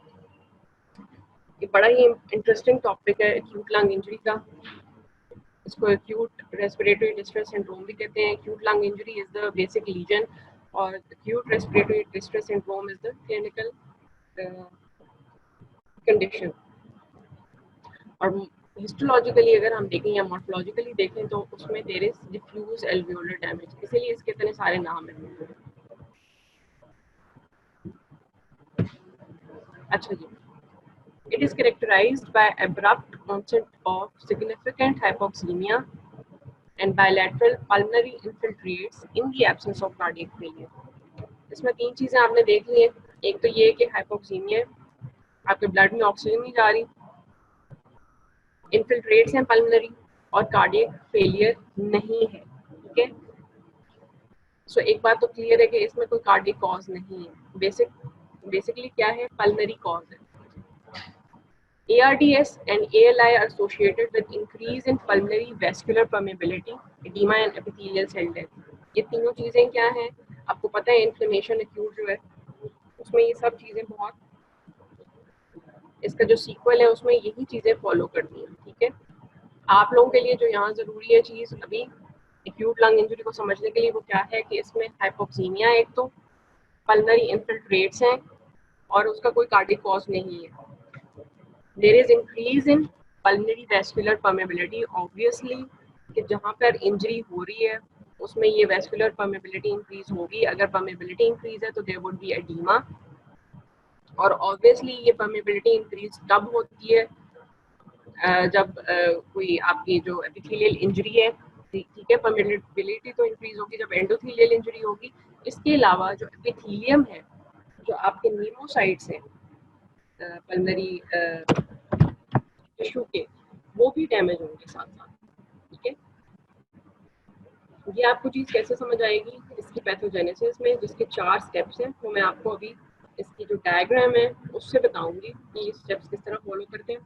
[SPEAKER 1] ये बड़ा ही इंटरेस्टिंग टॉपिक है एक्यूट लंग इंजरी का। इसको एक्यूट रेस्पिरेटरी डिस्ट्रेस सिंड्रोम भी कहते हैं। Acute lung injury is the basic lesion और acute respiratory distress syndrome is the clinical condition. और हिस्टोलॉजिकली अगर हम देखें या मॉर्फोलॉजिकली देखें तो उसमें there is diffuse alveolar damage, इसीलिए इसके इतने सारे नाम हैं। अच्छा जी, it is characterized by abrupt onset of significant hypoxemia and bilateral pulmonary infiltrates in the absence of cardiac failure. इसमें तीन चीजें आपने देख ली हैं। एक तो ये कि हाइपोक्सीमिया, आपके ब्लड में ऑक्सीजन नहीं जा रही, इन्फिल्ट्रेट्स हैं पल्मोनरी, और कार्डियक फेलियर नहीं है। ठीक है, सो एक बात तो क्लियर है कि इसमें कोई कार्डियक कॉज नहीं है। बेसिकली क्या है, पल्मोनरी कॉज है। ARDS and ALI are associated with increase in pulmonary vascular permeability, edema and epithelial cell death. ये तीनों चीजें क्या हैं, आपको पता है इन्फ्लेमेशन एक्यूट जो है उसमें ये सब चीजें बहुत, इसका जो सीक्वल है उसमें यही चीजें फॉलो करती हैं। ठीक है, आप लोगों के लिए जो यहाँ जरूरी है चीज अभी एक्यूट लंग इंजरी को समझने के लिए वो क्या है कि इसमें हाइपोक्सीमिया, एक तो पल्मोनरी इन्फिल्ट्रेट्स हैं और उसका कोई कार्डियक कॉज नहीं है। There is increase in pulmonary vascular permeability, obviously कि जहाँ पर इंजरी हो रही है उसमें ये वैस्कुलर परमेबिलिटी इंक्रीज होगी। अगर परमेबिलिटी इंक्रीज है तो देयर वुड बी एडीमा, और ऑब्वियसली ये परमेबिलिटी इंक्रीज तब होती है जब कोई आपकी जो एपिथेलियल इंजरी है, ठीक है, परमेबिलिटी तो इंक्रीज होगी जब एंडोथेलियल इंजरी होगी। इसके अलावा जो एपिथेलियम है, जो आपके नीमोसाइट्स हैं पल्मोनरी टिश्यू के, वो भी डैमेज होंगे साथ साथ। ठीक है, ये आपको चीज़ कैसे समझ आएगी इसकी पैथोजेनेसिस में, जिसके 4 स्टेप्स हैं, वो मैं आपको अभी इसकी जो डायग्राम है उससे बताऊंगी कि ये स्टेप्स किस तरह फॉलो करते हैं।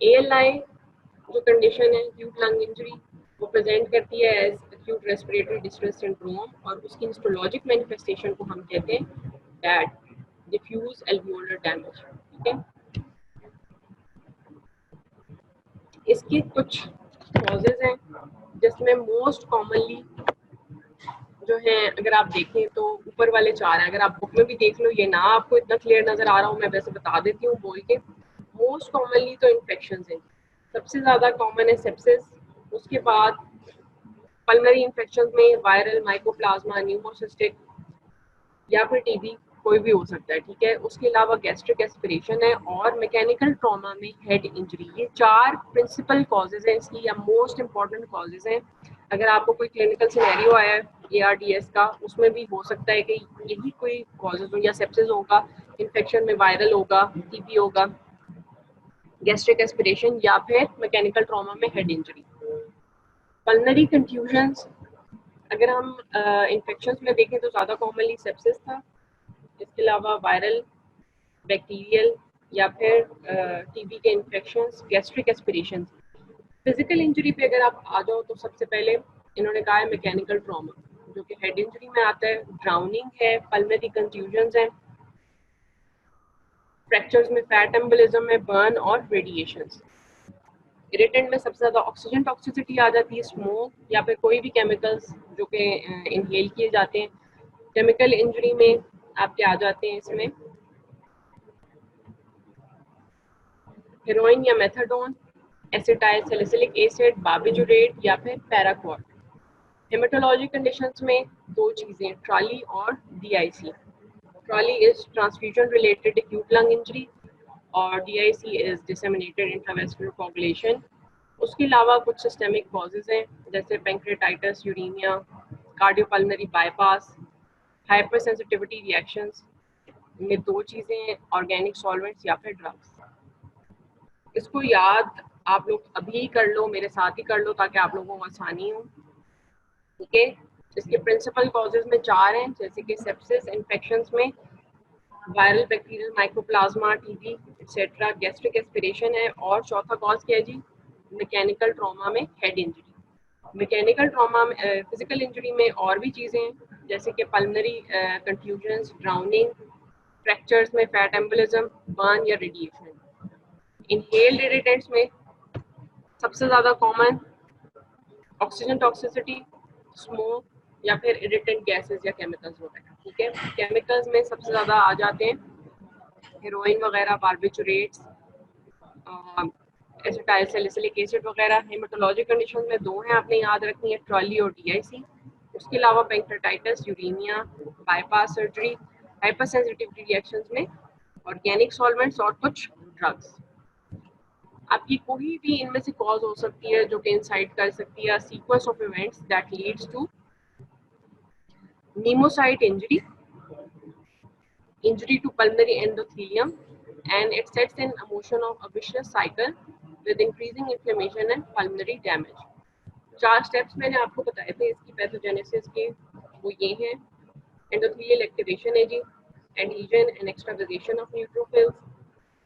[SPEAKER 1] ALI जो कंडीशन है एक्यूट लंग इंजरी, वो प्रेजेंट करती है as acute respiratory distress syndrome, और उसकी हिस्टोलॉजिक मैनिफेस्टेशन को हम कहते हैं डैट डिफ्यूज एल्वियोलर डैमेज। ठीक है, इसकी कुछ कॉजेज हैं जिसमें मोस्ट कॉमनली जो है, अगर आप देखें तो ऊपर वाले 4 हैं। अगर आप बुक में भी देख लो, ये ना आपको इतना क्लियर नजर आ रहा हूँ, मैं वैसे बता देती हूँ बोल के। मोस्ट कॉमनली तो इन्फेक्शन है, सबसे ज्यादा कॉमन है सेप्सिस, उसके बाद पल्मोनरी इन्फेक्शन में वायरल, माइकोप्लाज्मा, न्यूमोसिस्टिक या फिर टीबी, कोई भी हो सकता है। ठीक है, उसके अलावा गैस्ट्रिक एस्पिरेशन है और मैकेनिकल ट्रॉमा में हेड इंजरी। ये 4 प्रिंसिपल कॉजेज हैं इसकी, या मोस्ट इंपॉर्टेंट कॉजेज हैं। अगर आपको कोई क्लिनिकल सिनेरियो आया है ARDS का, उसमें भी हो सकता है कि यही कोई कॉजेज हो, या सेप्सिस होगा, इन्फेक्शन में वायरल होगा, टीबी होगा, गैस्ट्रिक एस्पिरेशन, या फिर मैकेनिकल ट्रॉमा में हेड इंजरी। पल्मोनरी कंफ्यूजन्स, अगर हम इन्फेक्शंस में देखें तो ज़्यादा कॉमनली सेप्सिस था, इसके अलावा वायरल, बैक्टीरियल, या फिर टीबी के infections, gastric aspiration. Physical injury पे अगर आप आ जाओ तो सबसे पहले इन्होंने कहा है मैकेनिकल ट्रॉमा, जो कि हेड इंजरी में आता है, ड्राउनिंग है, पल्मोनरी कंफ्यूजन्स हैं, फ्रैक्चर्स में फैट एम्बोलिज्म है, बर्न और रेडिएशंस। इरिटेंट में सबसे ज़्यादा ऑक्सीजन टॉक्सिसिटी आ जाती है, स्मोक या फिर कोई भी केमिकल्स जो कि इनहेल किए जाते हैं। केमिकल इंजरी में आपके आ जाते हैं इसमें हेरोइन या मेथाडोन, एसिटाइल सैलिसिलिक एसिड, बार्बिटूरेट या फिर पैराक्वाट। हेमेटोलॉजी कंडीशंस में 2 चीज़ें, ट्रॉली और DIC। TRALI is transfusion related acute lung injury और DIC is disseminated intravascular coagulation. उसके अलावा कुछ सिस्टेमिक कॉजेज हैं जैसे pancreatitis, uremia, cardiopulmonary bypass, hypersensitivity reactions. में 2 चीज़ें, ऑर्गेनिक सॉल्वेंट्स या फिर ड्रग्स। इसको याद आप लोग अभी कर लो, मेरे साथ ही कर लो ताकि आप लोगों को आसानी हो। ठीक है, इसके प्रिंसिपल कॉजेज में 4 हैं, जैसे कि सेप्सिस, इन्फेक्शंस में viral bacterial mycoplasma, TB etcetera, gastric aspiration है, और चौथा कॉज क्या है जी, मैकेनिकल ट्रॉमा में हेड इंजरी। मैकेनिकल ट्रॉमा में फिजिकल इंजरी में और भी चीज़ें हैं, जैसे कि पल्मनरी कंफ्यूजन्स, ड्राउनिंग, फ्रैक्चर्स में फैट एम्बोलिज्म, बर्न या रेडिएशन। इनहेल्ड इरिटेंट्स में सबसे ज़्यादा कॉमन ऑक्सीजन टॉक्सिसिटी, स्मोक या फिर इरिटेंट गैसेस या केमिकल्स वगैरह। ठीक है, केमिकल्स में सबसे ज़्यादा आ जाते हैं हेरोइन वगैरह, बारबिचुरेट्स, एसिटाइल सैलिसिलिक एसिड वगैरह। हेमेटोलॉजी कंडीशन में 2 हैं, आपने याद रखनी है, ट्रॉली और डीआईसी। उसके अलावा pancreatitis, Urania, bypass surgery, hypersensitivity reactions में ऑर्गेनिक सॉल्वेंट्स और कुछ ड्रग्स। आपकी कोई भी इनमें से कॉज हो सकती है जो कि इंसाइट कर सकती है sequence of events that leads to pneumocyte injury to pulmonary endothelium, and it sets in a motion of a vicious cycle with increasing inflammation and pulmonary damage. 4 steps मैंने आपको बताए थे इसकी पैथोजेनेसिस के, वो ये हैं, एंडोथेलियल एक्टिवेशन है जी, adhesion and extravasation of neutrophils,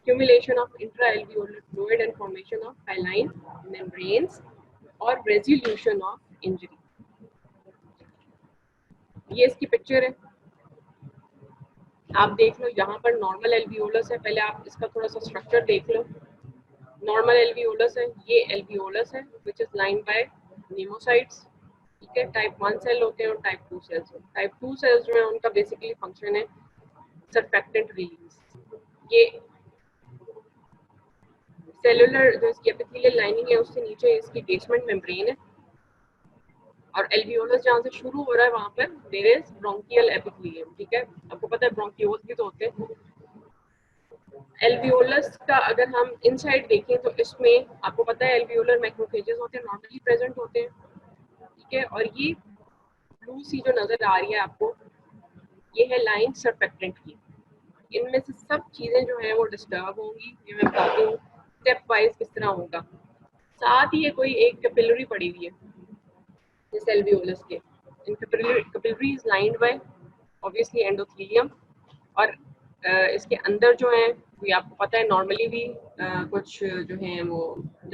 [SPEAKER 1] accumulation of intra-alveolar fluid and formation of haline membranes, और resolution of injury। ये इसकी पिक्चर है, आप देख लो, यहाँ पर नॉर्मल एल्वियोलस है। पहले आप इसका थोड़ा सा स्ट्रक्चर देख लो। नॉर्मल एल्वियोलस है, ये एल्वियोलस है which is lined by pneumocytes. ठीक है, टाइप 1 सेल होते हैं और टाइप 2 सेल्स। टाइप 2 सेल्स जो है उनका बेसिकली फंक्शन है सरफेक्टेंट रिलीज। ये सेलुलर जो इसकी एपिथेलियल लाइनिंग है उससे नीचे इसकी बेसमेंट मेम्ब्रेन है, और एल्वियोलस जहाँ से शुरू हो रहा है वहाँ पर देयर इज ब्रोंकियल एपिथेलियम। ठीक है, आपको पता है ब्रोंकियोल्स भी तो होते हैं। एल्वियोलस का अगर हम इनसाइड देखें तो इसमें आपको पता है एल्वियोलर मैक्रोफेजेस होते हैं, नॉर्मली प्रेजेंट होते हैं। ठीक है, और ये ब्लू सी जो नजर आ रही है आपको, ये है लाइन सरफेक्टेंट की। इनमें से सब चीजें जो है वो डिस्टर्ब होंगी, ये मैं बताती हूँ स्टेप वाइज किस तरह होगा। साथ ही ये कोई एक कैपिलरी पड़ी हुई है इस एल्वियोलस के, इन capillary is lined by obviously endothelium, और इसके अंदर जो है ये आपको पता है नॉर्मली भी कुछ जो हैं वो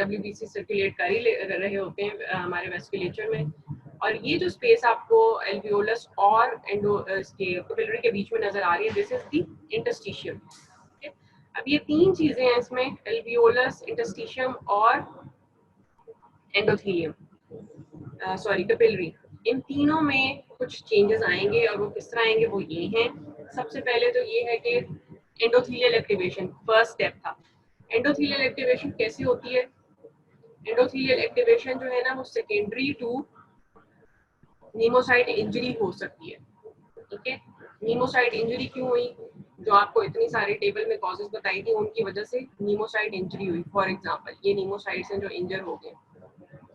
[SPEAKER 1] WBC सर्कुलेट कर ही रहे होते हैं हमारे वेस्कुलेचर में, और ये जो स्पेस आपको एल्वियोलस और इसके कैपिलरी के बीच में नजर आ रही है, दिस इज द इंटरस्टिशियम। अब ये 3 चीजें हैं इसमें, एल्वियोलस, इंटरस्टिशियम और एंडोथेलियम, सॉरी कैपिलरी। इन तीनों में कुछ चेंजेस आएंगे, और वो किस तरह आएंगे वो ये हैं। सबसे पहले तो ये है कि एंडोथेलियल एक्टिवेशन फर्स्ट स्टेप था। एंडोथेलियल एक्टिवेशन कैसे होती है? एंडोथेलियल एक्टिवेशन जो है ना वो सेकेंडरी टू नीमोसाइट इंजरी हो सकती है। ठीक है, नीमोसाइट इंजरी क्यों हुई? जो आपको इतनी सारी टेबल में कॉजेस बताई थी उनकी वजह से नीमोसाइट इंजरी हुई। फॉर एग्जांपल ये नीमोसाइट्स हैं जो इंजर हो गए।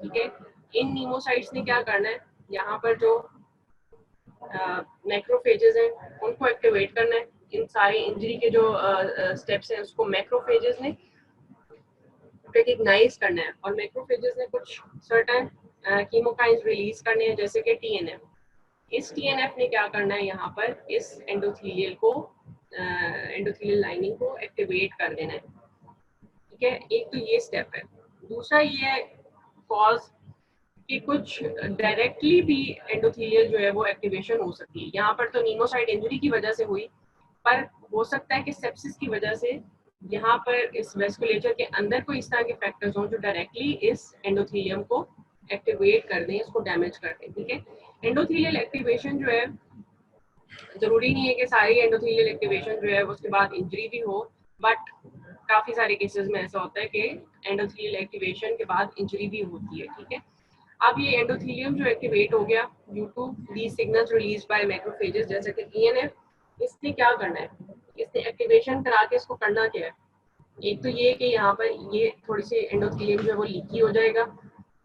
[SPEAKER 1] ठीक है, इन नीमोसाइट्स ने क्या करना है, यहाँ पर जो मैक्रोफेजेस हैं उनको एक्टिवेट करना है। इन सारी इंजरी के जो स्टेप्स हैं उसको मैक्रोफेजेस ने रिकॉग्नाइज करना है, और मैक्रोफेजेस ने कुछ सर्टेन कीमोकाइंस रिलीज करने हैं, जैसे कि TNF। इस TNF ने क्या करना है, यहाँ पर इस एंडोथेलियल को एंडोथेलियल लाइनिंग को एक्टिवेट कर देना है। ठीक है, एक तो ये स्टेप है। दूसरा ये है कॉज कि कुछ डायरेक्टली भी एंडोथेलियल जो है वो एक्टिवेशन हो सकती है। यहाँ पर तो नीमोसाइट इंजरी की वजह से हुई, पर हो सकता है कि सेप्सिस की वजह से यहाँ पर इस वेस्कुलेचर के अंदर कोई इस तरह के फैक्टर्स हों जो डायरेक्टली इस एंडोथेलियम को एक्टिवेट कर दें, इसको डैमेज कर दें। ठीक है, एंडोथेलियल एक्टिवेशन जो है जरूरी नहीं है कि सारी एंडोथेलियल एक्टिवेशन जो है उसके बाद इंजरी भी हो, बट काफी सारे केसेस में ऐसा होता है कि एंडोथेलियल एक्टिवेशन के बाद इंजरी भी होती है। ठीक है, अब ये एंडोथेलियम जो एक्टिवेट हो गया due to these signals released by macrophages जैसे कि TNF, इसने क्या करना है, इसने एक्टिवेशन करा के इसको करना क्या है, एक तो ये कि यहाँ पर ये थोड़ी सी एंडोथेलियम जो है वो लीकी हो जाएगा।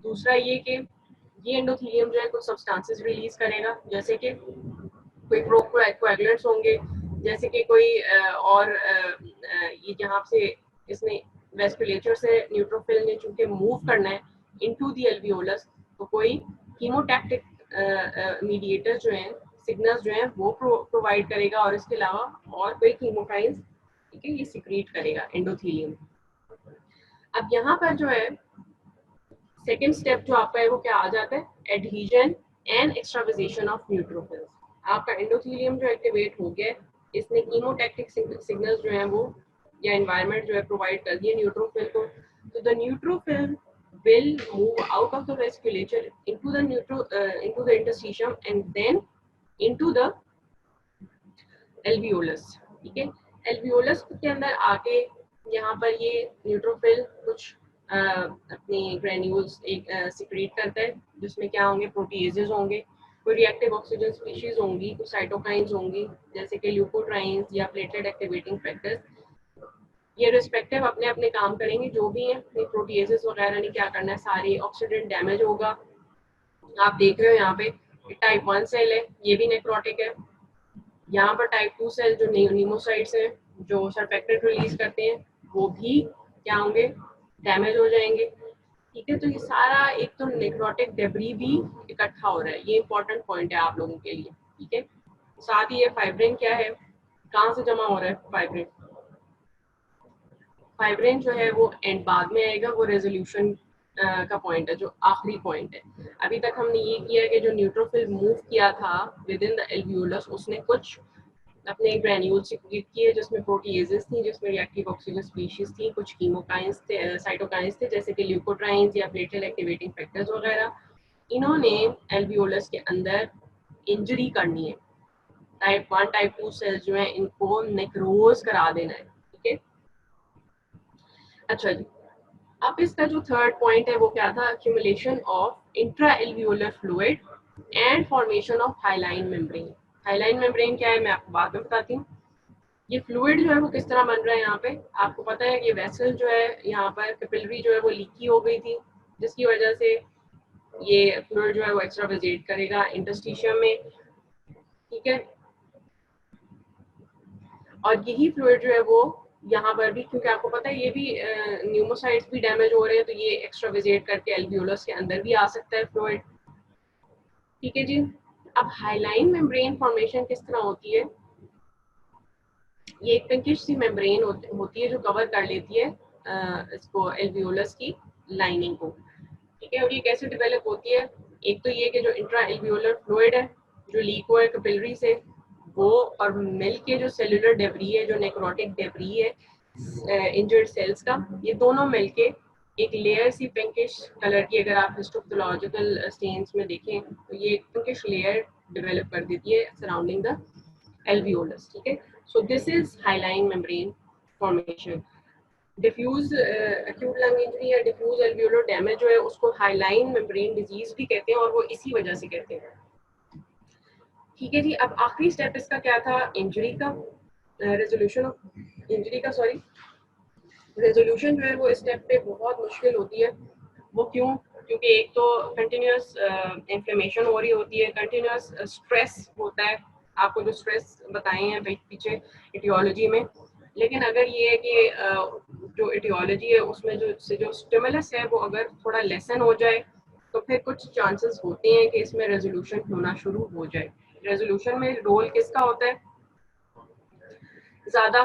[SPEAKER 1] दूसरा ये कि ये एंडोथेलियम जो है कुछ सब्सटेंसेस रिलीज करेगा, जैसे कि कोई प्रोकोएगुलेंट्स होंगे, जैसे कि कोई और ये जहाँ से इसने वेस्कुलेचर से न्यूट्रोफिल ने चूंकि मूव करना है इनटू द एल्वियोलस, तो कोई कीमोटैक्टिक मीडिएटर जो हैं, सिग्नल्स जो हैं वो प्रोवाइड करेगा, और इसके अलावा और कोई कीमोकाइंस, ठीक है, ये सिक्रीट करेगा एंडोथेलियम। अब यहाँ पर जो है सेकेंड स्टेप जो आपका है वो क्या आ जाता है, एडहीजन एंड एक्सट्रावाजेशन ऑफ न्यूट्रोफिल्स। आपका एंडोथेलियम जो एक्टिवेट हो गया, इसने कीमोटैक्टिक सिग्नल्स जो हैं वो या एनवायरनमेंट जो है प्रोवाइड कर दिए न्यूट्रोफिल को, तो the neutrophil will move out of the vasculature into the interstitium and then into the alveolus, ठीक है। alveolus के अंदर आके यहाँ पर ये न्यूट्रोफिल कुछ अपनी ग्रेन्यूल्स एक सिक्रीट करता है, जिसमें क्या होंगे, प्रोटीजेस होंगे, कोई रिएक्टिव ऑक्सीजन स्पीशीज होंगी, कुछ साइटोकाइंस होंगी जैसे कि ल्यूकोट्राइंस या प्लेटलेट एक्टिवेटिंग फैक्टर्स। ये रिस्पेक्टिव अपने अपने काम करेंगे, जो भी है प्रोटीजेस वगैरह ने क्या करना है, सारी ऑक्सीडेंट डैमेज होगा। आप देख रहे हो यहाँ पे टाइप 1 सेल है, ये भी नेक्रोटिक है। यहाँ पर टाइप 2 सेल जो नीमोसाइट्स हैं जो सरफेक्टेंट रिलीज करते हैं, वो भी क्या होंगे, डैमेज हो जाएंगे, ठीक है। तो ये सारा एक तो नेक्रोटिक डेब्री भी इकट्ठा हो रहा है, ये इंपॉर्टेंट पॉइंट है आप लोगों के लिए, ठीक है। साथ ही ये फाइब्रिन क्या है, कहाँ से जमा हो रहा है फाइब्रिन, फाइब्रिन जो है वो एंड बाद में आएगा, वो रेजोल्यूशन का पॉइंट है, जो आखिरी पॉइंट है। अभी तक हमने ये किया कि जो न्यूट्रोफिल मूव किया था विद इन द एल्वियोलस, उसने कुछ अपने ग्रेन्यूल सिक्रीट किए जिसमें प्रोटीजेस थी, जिसमें रिएक्टिव ऑक्सीजन स्पीशीज थी, कुछ कीमोकाइंस थे, साइटोकाइंस थे जैसे कि ल्यूकोट्राइंस या प्लेटलेट एक्टिवेटिंग फैक्टर्स वगैरह। इन्होंने एल्वियोलस के अंदर इंजरी करनी है, टाइप 1 टाइप 2 सेल्स जो है इनको नेक्रोज करा देना है, ठीक है। अच्छा जी, अब इसका जो थर्ड पॉइंट है वो क्या था, accumulation of intra alveolar fluid and formation of hyaline membrane. Hyaline membrane क्या है मैं आपको बाद में बताती हूँ। ये फ्लूइड जो है वो किस तरह बन रहा है, यहाँ पे आपको पता है कि वेसल जो है यहाँ पर कैपिलरी जो है वो लीकी हो गई थी, जिसकी वजह से ये फ्लूइड जो है वो एक्स्ट्रावेजेट करेगा इंटरस्टिशियम में, ठीक है। और यही फ्लूइड जो है वो यहाँ पर भी, क्योंकि आपको पता है ये भी न्यूमोसाइट्स भी डैमेज हो रहे हैं, तो ये एक्स्ट्रावेजेट करके एल्वियोलस के अंदर भी आ सकता है फ्लूइड, ठीक है जी। अब हाइलाइन मेम्ब्रेन फॉर्मेशन किस तरह होती है, ये एक पिंकिश सी मेम्ब्रेन होती है जो कवर कर लेती है इसको एल्वियोलस की लाइनिंग को, ठीक है। और ये कैसे डेवलप होती है, एक तो ये कि जो इंट्रा एल्वियोलर फ्लूइड है जो लीक हुआ है कैपिलरी से, वो और मिल के जो सेलुलर डेब्री है, जो नेक्रोटिक डेब्री है इंजर्ड सेल्स का, ये दोनों मिलके एक लेयर सी पिंकिश कलर की, अगर आप हिस्टोपैथोलॉजिकल स्टेन्स में देखें तो ये एक पिंकिश लेयर डेवलप कर देती है सराउंडिंग द एल्वियोलस, ठीक है। So this is hyaline membrane formation. Diffuse acute lung injury या डिफ्यूज एल्वियोलर डैमेज जो है उसको हाइलाइन मेम्ब्रेन डिजीज भी कहते हैं, और वो इसी वजह से कहते हैं, ठीक है जी। अब आखिरी स्टेप इसका क्या था, इंजरी का रेजोल्यूशन ऑफ इंजरी का, सॉरी, रेजोल्यूशन जो है वो इस स्टेप पे बहुत मुश्किल होती है। वो क्यों, क्योंकि एक तो कंटिन्यूस इन्फ्लेमेशन हो रही होती है, कंटिन्यूस स्ट्रेस होता है, आपको जो स्ट्रेस बताए हैं पीछे इटियोलॉजी में। लेकिन अगर ये है कि जो इटियोलॉजी है उसमें जो स्टिमुलस है वो अगर थोड़ा लेसन हो जाए, तो फिर कुछ चांसेस होते हैं कि इसमें रेजोल्यूशन होना शुरू हो जाए। रेजोल्यूशन में रोल किसका होता है ज्यादा,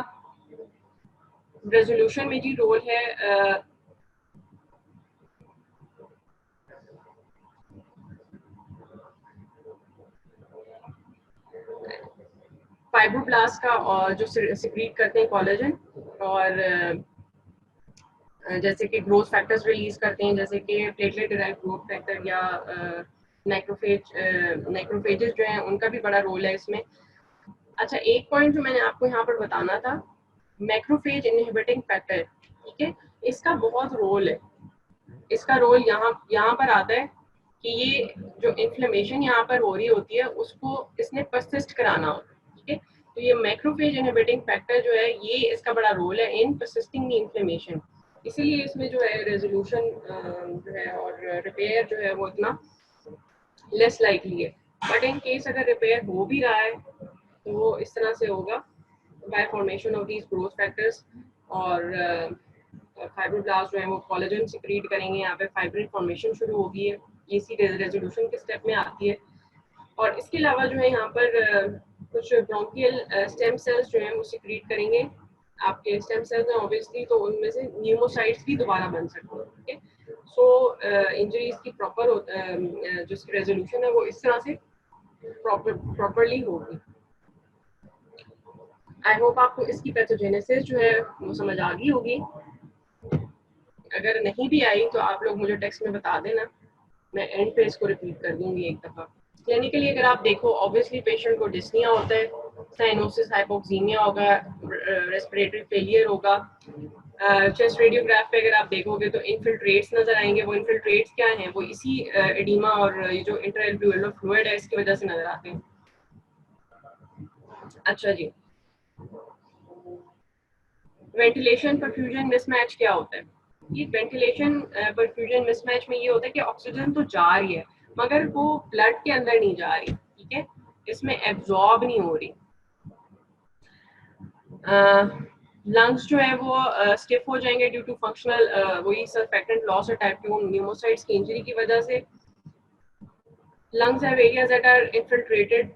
[SPEAKER 1] रेजोल्यूशन में जी रोल है फाइब्रोब्लास्ट का, और जो सिक्रीट करते हैं कोलेजन, और जैसे कि ग्रोथ फैक्टर्स रिलीज करते हैं, जैसे कि प्लेटलेट डिराइव्ड ग्रोथ फैक्टर या नेक्रोफेजेस जो हैं उनका भी बड़ा रोल है इसमें। अच्छा, एक पॉइंट जो मैंने आपको यहाँ पर बताना था, मैक्रोफेज इनहिबिटिंग फैक्टर, ठीक है, इसका बहुत रोल है। इसका रोल यहाँ पर आता है कि ये जो इन्फ्लेमेशन यहाँ पर हो रही होती है उसको इसने परसिस्ट कराना होता है, ठीक है। तो ये मैक्रोफेज इनहिबिटिंग फैक्टर जो है ये इसका बड़ा रोल है इन परसिस्टिंग द इन्फ्लेमेशन, इसीलिए इसमें जो है रेजोल्यूशन जो है और रिपेयर जो है वो इतना लेस लाइकली है। बट इन केस अगर रिपेयर हो भी रहा है तो वो इस तरह से होगा bye formation of these growth factors, और फाइब्रोब्लास्ट जो है वो कोलेजन सिक्रीट करेंगे, यहाँ पे फाइब्रिन फॉर्मेशन शुरू होगी है, ये इसी रेजोल्यूशन के स्टेप में आती है। और इसके अलावा जो है यहाँ पर कुछ ब्रोंकियल स्टेम सेल्स जो हैं वो सिक्रीट करेंगे आपके स्टेम सेल्स हैं ऑब्वियसली, तो उनमें से न्यूमोसाइट्स भी दोबारा बन सकते हैं, ठीक है। सो इंजरीज की प्रॉपर जो रेजोल्यूशन है वो इस तरह से प्रॉपरली होगी। आई होप आपको इसकी पैथोजेनेसिस जो है वो समझ आ गई होगी। अगर नहीं भी आई तो आप लोग मुझे टेक्स्ट में बता देना, मैं एंड पे इसको रिपीट कर दूंगी एक दफ़ा। क्लिनिकली अगर आप देखो ऑब्वियसली पेशेंट को डिस्निया होता है, साइनोसिस हाइपोक्सीमिया होगा, रेस्पिरेटरी फेलियर होगा। चेस्ट रेडियोग्राफ पे अगर आप देखोगे तो इनफिल्ट्रेट्स नजर आएंगे। वो इनफिल्ट्रेट्स क्या हैं? वो इसी एडिमा और ये जो इंट्राएल्वियोलर फ्लूइड है इसकी वजह से नजर आते हैं। अच्छा जी, वेंटिलेशन परफ्यूजन मिसमैच क्या होता है? ये वेंटिलेशन परफ्यूजन मिसमैच में ये होता है कि ऑक्सीजन तो जा रही है मगर वो ब्लड के अंदर नहीं जा रही, ठीक है, इसमें एब्जॉर्ब नहीं हो रही। लंग्स जो है वो स्टिफ हो जाएंगे ड्यू टू फंक्शनल वही सर्फेक्टेंट लॉस और टाइप 2 न्यूमोसाइट्स की इंजरी की वजह से। lungs have areas that are infiltrated,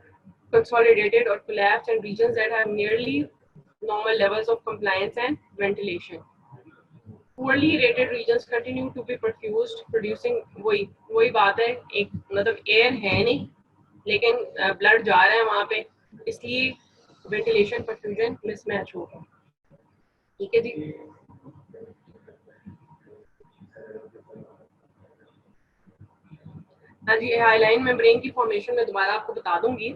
[SPEAKER 1] consolidated or collapsed, and regions that have nearly normal levels of compliance and ventilation. Poorly rated regions continue to be perfused, producing वही बात है, एक मतलब एयर है नहीं लेकिन ब्लड जा रहा है वहाँ पे, इसलिए वेंटिलेशन परफ्यूजन मिसमैच होगा। ठीक है जी। हाँ जी, हाइलाइन मेम्ब्रेन की फॉर्मेशन मैं दोबारा आपको बता दूंगी।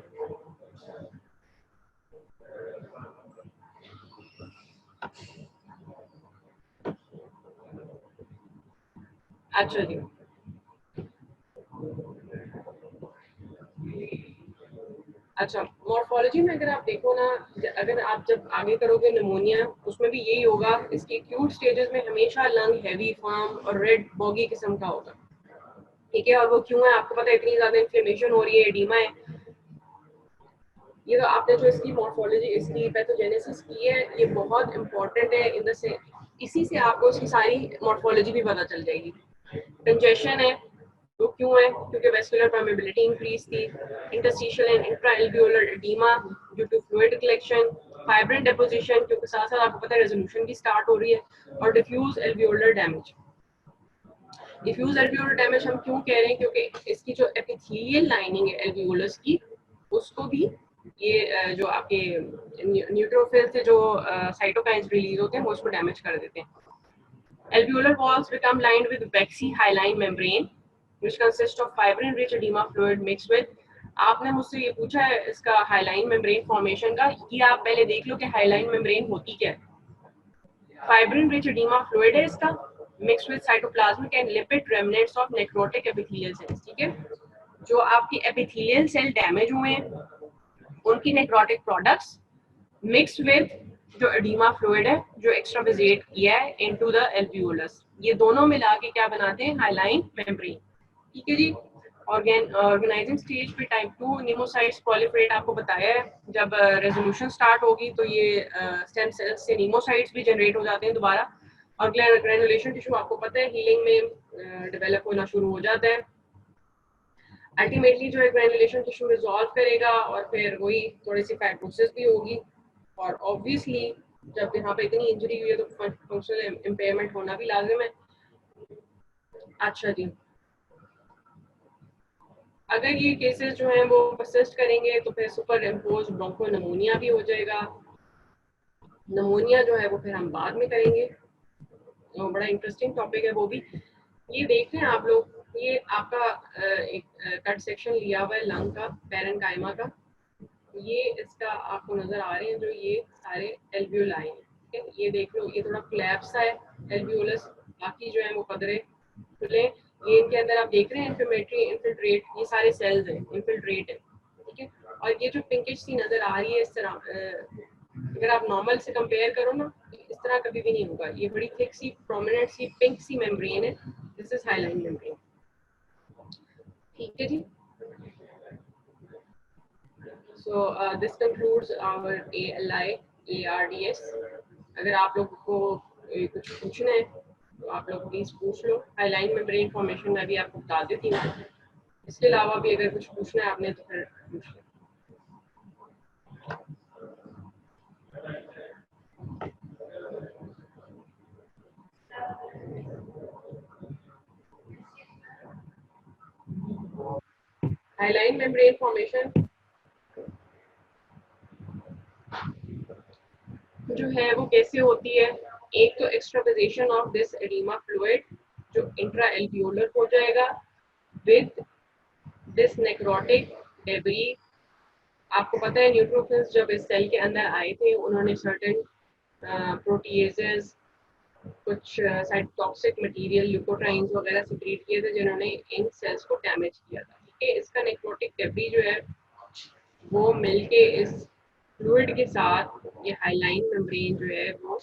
[SPEAKER 1] अच्छा जी, अच्छा मॉर्फोलॉजी में अगर आप देखो ना, अगर आप जब आगे करोगे निमोनिया उसमें भी यही होगा। इसके एक्यूट स्टेजेस में हमेशा लंग हैवी, फर्म और रेड बॉगी किस्म का होगा, ठीक है। और वो क्यों है आपको पता है, इतनी ज्यादा इन्फ्लेमेशन हो रही है, एडिमा है। ये तो आपने जो इसकी मॉर्फोलॉजी, इसकी पैथोजेनेसिस की है, ये बहुत इंपॉर्टेंट है। इन द से इसी से आपको इसकी सारी मॉर्फोलॉजी भी पता चल जाएगी। कंजेशन है तो क्यों है? क्योंकि वेस्कुलर परमेबिलिटी इंक्रीज थी। Interstitial and intraalveolar oedema due to fluid collection. Fibrin deposition, क्योंकि साथ साथ आपको पता है रेजोल्यूशन भी स्टार्ट हो रही है। और diffuse alveolar damage. Diffuse alveolar damage हम क्यों कह रहे हैं? क्योंकि इसकी जो एपिथेलियल लाइनिंग है एल्वियोलस की, उसको भी ये जो आपके न्यूट्रोफिल से जो साइटोकाइन्स रिलीज होते हैं वो उसको डैमेज कर देते हैं। Alveolar walls become lined with waxy hyaline membrane, which consists of fibrin-rich edema fluid mixed with। आपने मुझसे ये पूछा है इसका हाइलाइन मेम्ब्रेन फॉर्मेशन का, ये आप पहले देख लो कि हाइलाइन मेम्ब्रेन होती क्या है। फाइब्रिन रिच एडिमा फ्लूइड है इसका, mixed with cytoplasmic and lipid remnants of necrotic epithelial cells, ठीक है। जो आपके एपिथेलियल सेल डैमेज हुए हैं उनकी नेक्रोटिक प्रोडक्ट्स मिक्स्ड विद जो एडिमा फ्लूइड है जो एक्स्ट्राविजेट किया है इनटू द एल्वियोलस, ये दोनों मिला के क्या बनाते हैं? हाइलाइन मेम्ब्रेन, ठीक है जी। ऑर्गेनाइजिंग स्टेज पे टाइप 2 नीमोसाइट्स प्रोलिफरेट आपको बताया है। जब रेजोल्यूशन स्टार्ट होगी तो ये स्टेम सेल्स से नीमोसाइट्स भी जनरेट हो जाते हैं दोबारा। और ग्रेनुलेशन टिश्यू आपको पता है हीलिंग में डेवलप होना शुरू हो जाता है। अल्टीमेटली जो है ग्रेनुलेशन टिश्यू रिजॉल्व करेगा और फिर वही थोड़ी सी फाइब्रोसिस भी होगी। और ऑब्वियसली जब यहाँ पे इतनी इंजरी हुई है तो फंक्शनल इम्पेयरमेंट होना भी लाजिम है। अच्छा जी, अगर ये केसेस जो हैं वो परसिस्ट करेंगे तो फिर सुपर इम्पोज ब्रोंको नमोनिया भी हो जाएगा। नमोनिया जो है वो फिर हम बाद में करेंगे, तो बड़ा इंटरेस्टिंग टॉपिक है वो भी। ये देख रहे हैं आप लोग, ये आपका एक कट सेक्शन लिया हुआ है लंग का, पैरेन्काइमा का। ये इसका आपको नजर आ रहे हैं जो ये सारे एल्वियोलाई हैं, ठीक है। ये देख लो, ये थोड़ा कोलैप्स है एल्वियोलस, बाकी जो है वो पदरे खुले। ये इनके अंदर आप देख रहे हैं इन्फ्लेमेटरी इन्फिल्ट्रेट, ये सारे सेल्स हैं, इन्फिल्ट्रेट है, ठीक है। और ये जो पिंकिश सी नजर आ रही है इस तरह, अगर आप नॉर्मल से कंपेयर करो ना, इस तरह कभी भी नहीं होगा। ये बड़ी थिक सी प्रोमिनेंट सी पिंक सी मेम्ब्रेन है, दिस इज हाइलाइन मेम्ब्रेन, ठीक है जी। So this concludes our ALI ARDS। अगर आप लोग को कुछ पूछना है तो आप लोग प्लीज पूछ लो। हाइलाइन मेम्ब्रेन फॉर्मेशन में भी आपको बता देती हूँ। इसके अलावा भी अगर कुछ पूछना है आपने तो फिर पूछ लें। हाइलाइन मेम्ब्रेन फॉर्मेशन जो है वो कैसे होती है? एक तो एक्सट्रापोजेशन ऑफ दिस एडिमा फ्लूइड जो इंट्रा एल्वियोलर हो जाएगा विद दिस नेक्रोटिक डेब्री। आपको पता है न्यूट्रोफिल्स जब इस सेल के अंदर आए थे उन्होंने सर्टेन प्रोटीएजेस कुछ साइटोटॉक्सिक मटेरियल ल्यूकोट्राइन्स वगैरह सिक्रीट किए थे जिन्होंने इन सेल्स को डैमेज किया था। ठीक है, इसका नेक्रोटिक डेब्री जो है वो मिलके इस फ्लूइड के साथ ये हाइलाइन मेम्ब्रेन जो है वो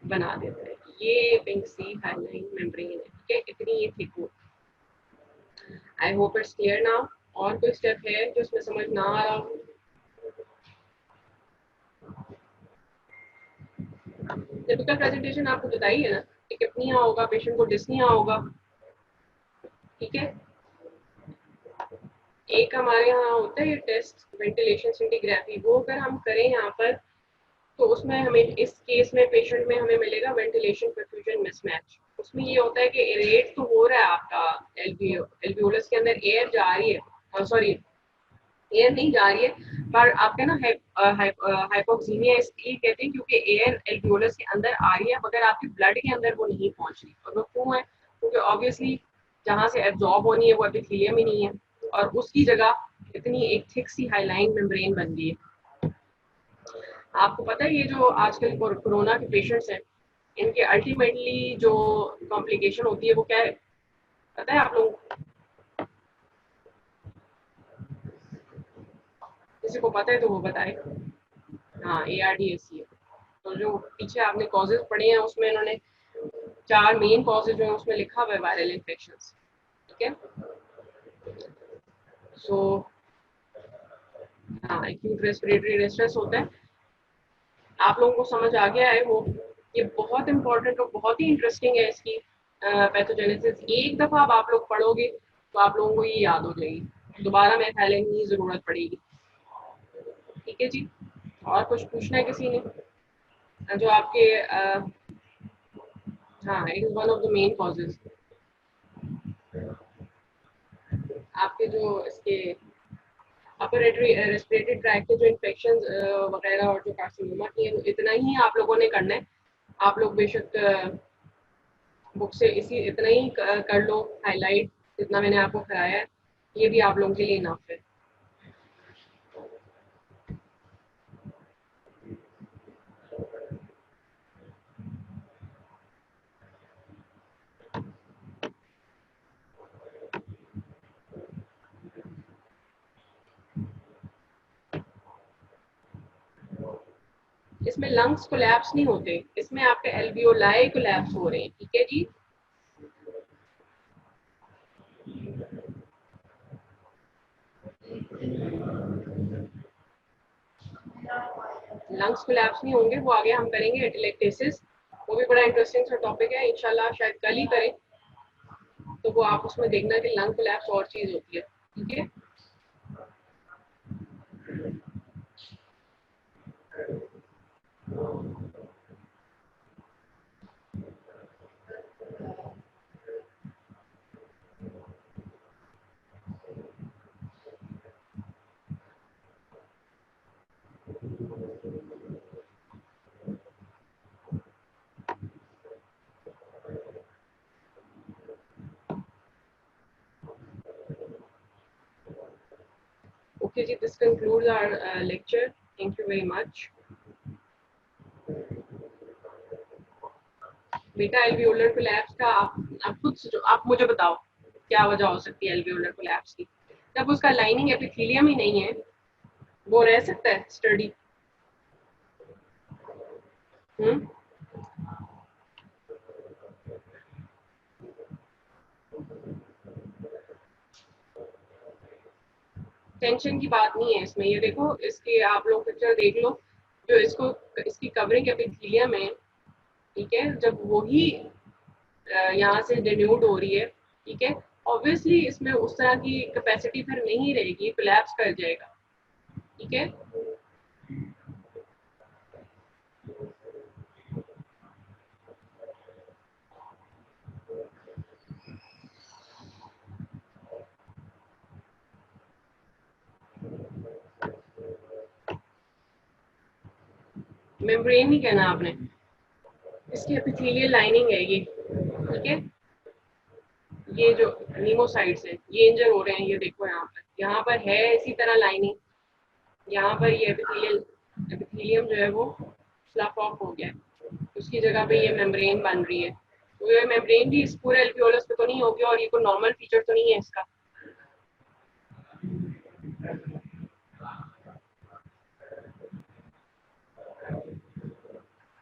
[SPEAKER 1] बना देता है। ये पिंक सी हाइलाइन मेम्ब्रेन है। ठीक है, इतनी ये थिक हो। I hope it's clear now. और कोई स्टेप है जो इसमें समझ ना आ रहा हो? टिपिकल प्रेजेंटेशन आपको बताई है ना कि कितनियाँ होगा, पेशेंट को डिस्निया होगा। ठीक है, एक हमारे यहाँ होता है ये टेस्ट वेंटिलेशन सिंटीग्राफी, वो अगर हम करें यहाँ पर तो उसमें हमें इस केस में पेशेंट में हमें मिलेगा वेंटिलेशन परफ्यूजन मिसमैच। उसमें ये होता है कि एरेट तो हो रहा है आपका एल्वियोलस के अंदर एयर जा रही है, सॉरी एयर नहीं जा रही है, पर आपके ना हाइपोक्सीमिया इसलिए कहते हैं क्योंकि एयर एल्वियोलस के अंदर आ रही है मगर आपके ब्लड के अंदर वो नहीं पहुंच रही। और वो क्यों है? क्योंकि ऑब्वियसली जहाँ से एब्जॉर्ब होनी है वो एपिथेलियम ही नहीं है और उसकी जगह इतनी एक थिक सी हाइलाइन मेम्ब्रेन बन गई है। आपको पता है ये जो आजकल कोरोना के पेशेंट्स हैं इनके अल्टीमेटली जो कॉम्प्लिकेशन होती है वो क्या है पता है आप लोगों को? किसी को पता है तो वो बताए। हाँ, ARDS है। तो जो पीछे आपने कॉजेज पढ़े हैं उसमें इन्होंने 4 मेन कॉजेज जो है उसमें लिखा हुआ है वायरल इन्फेक्शंस। ठीक है, सो हाँ एक्यूट रेस्पिरेटरी डिस्ट्रेस होता है। आप लोगों को समझ आ गया है वो? ये बहुत इंपॉर्टेंट और बहुत ही इंटरेस्टिंग है इसकी पैथोजेनेसिस। एक दफा अब आप लोग पढ़ोगे तो आप लोगों को ये याद हो जाएगी, दोबारा मेरे ख्याल है नहीं जरूरत पड़ेगी। ठीक है जी, और कुछ पूछना है किसी ने? जो आपके हाँ, it is one of the main causes. आपके जो इसके अपर रेस्पिरेटरी ट्रैक के जो इन्फेक्शन वगैरह और जो कार्सिनोमा की है इतना ही आप लोगों ने करना है। आप लोग बेशक बुक से इसी इतना ही कर लो हाईलाइट जितना मैंने आपको कराया है, ये भी आप लोगों के लिए इनफ है। इसमें लंग्स कोलैप्स नहीं होते, इसमें आपके एल्वियोलाई कोलैप्स हो रहे हैं। ठीक है जी, लंग्स कोलैप्स नहीं होंगे, वो आगे हम करेंगे एटेलेक्टेसिस। वो भी बड़ा इंटरेस्टिंग सा टॉपिक है, इंशाल्लाह शायद कल ही करें। तो वो आप उसमें देखना कि लंग कोलैप्स और चीज होती है। ठीक है, okay ji, this concludes our lecture. Thank you very much. बेटा एल्वियोलर कोलैप्स का आप खुद सोचो, आप मुझे बताओ क्या वजह हो सकती है एल्वियोलर कोलैप्स की? जब उसका लाइनिंग एपिथेलियम ही नहीं है वो रह सकता है स्टडी? टेंशन की बात नहीं है इसमें। ये देखो इसके आप लोग पिक्चर देख लो, जो इसको इसकी कवरिंग एपिथेलियम है। ठीक है, जब वही यहाँ से डिन्यूड हो रही है, ठीक है, ऑब्वियसली इसमें उस तरह की कैपेसिटी फिर नहीं रहेगी, कोलैप्स कर जाएगा। ठीक है, मेम्ब्रेन ही कहना आपने, इसकी एपिथेलियल लाइनिंग है ये। ठीक है, ये जो नीमोसाइट्स है ये इंजर हो रहे हैं, ये देखो यहाँ पर है इसी तरह लाइनिंग, यहाँ पर ये एपिथेलियम जो है वो स्लफ ऑफ हो गया है, उसकी जगह पे ये मेम्ब्रेन बन रही है। तो ये मेम्ब्रेन भी इस पूरे एल्वियोलस पे तो नहीं होगी, और ये कोई नॉर्मल फीचर तो नहीं है इसका।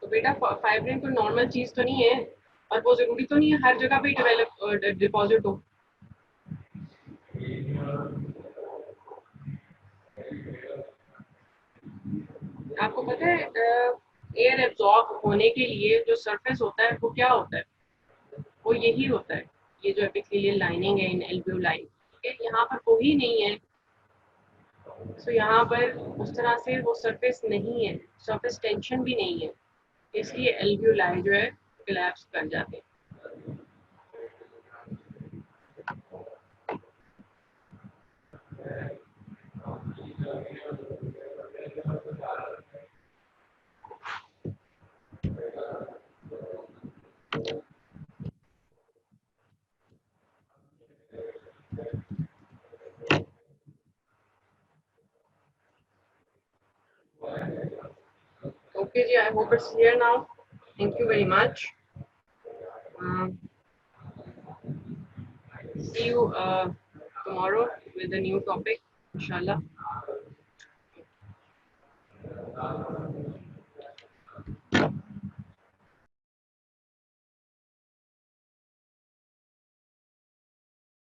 [SPEAKER 1] तो बेटा फाइब्रिन कोई नॉर्मल चीज तो नहीं है, और वो जरूरी तो नहीं है हर जगह पे डेवलप डिपॉजिट हो। आपको पता है एयर एब्जॉर्ब होने के लिए जो सरफेस होता है वो क्या होता है? वो यही होता है, ये जो एपिथेलियल लाइनिंग है इन एल्वियोलाई, ठीक है, यहाँ पर वो ही नहीं है। तो यहाँ पर उस तरह से वो सरफेस नहीं है, सरफेस टेंशन भी नहीं है, इसलिए एल्वियोलाई जो है कोलैप्स कर जाते हैं। Okay, ji, I hope it's clear now. Thank you very much. See you tomorrow with a new topic, inshallah.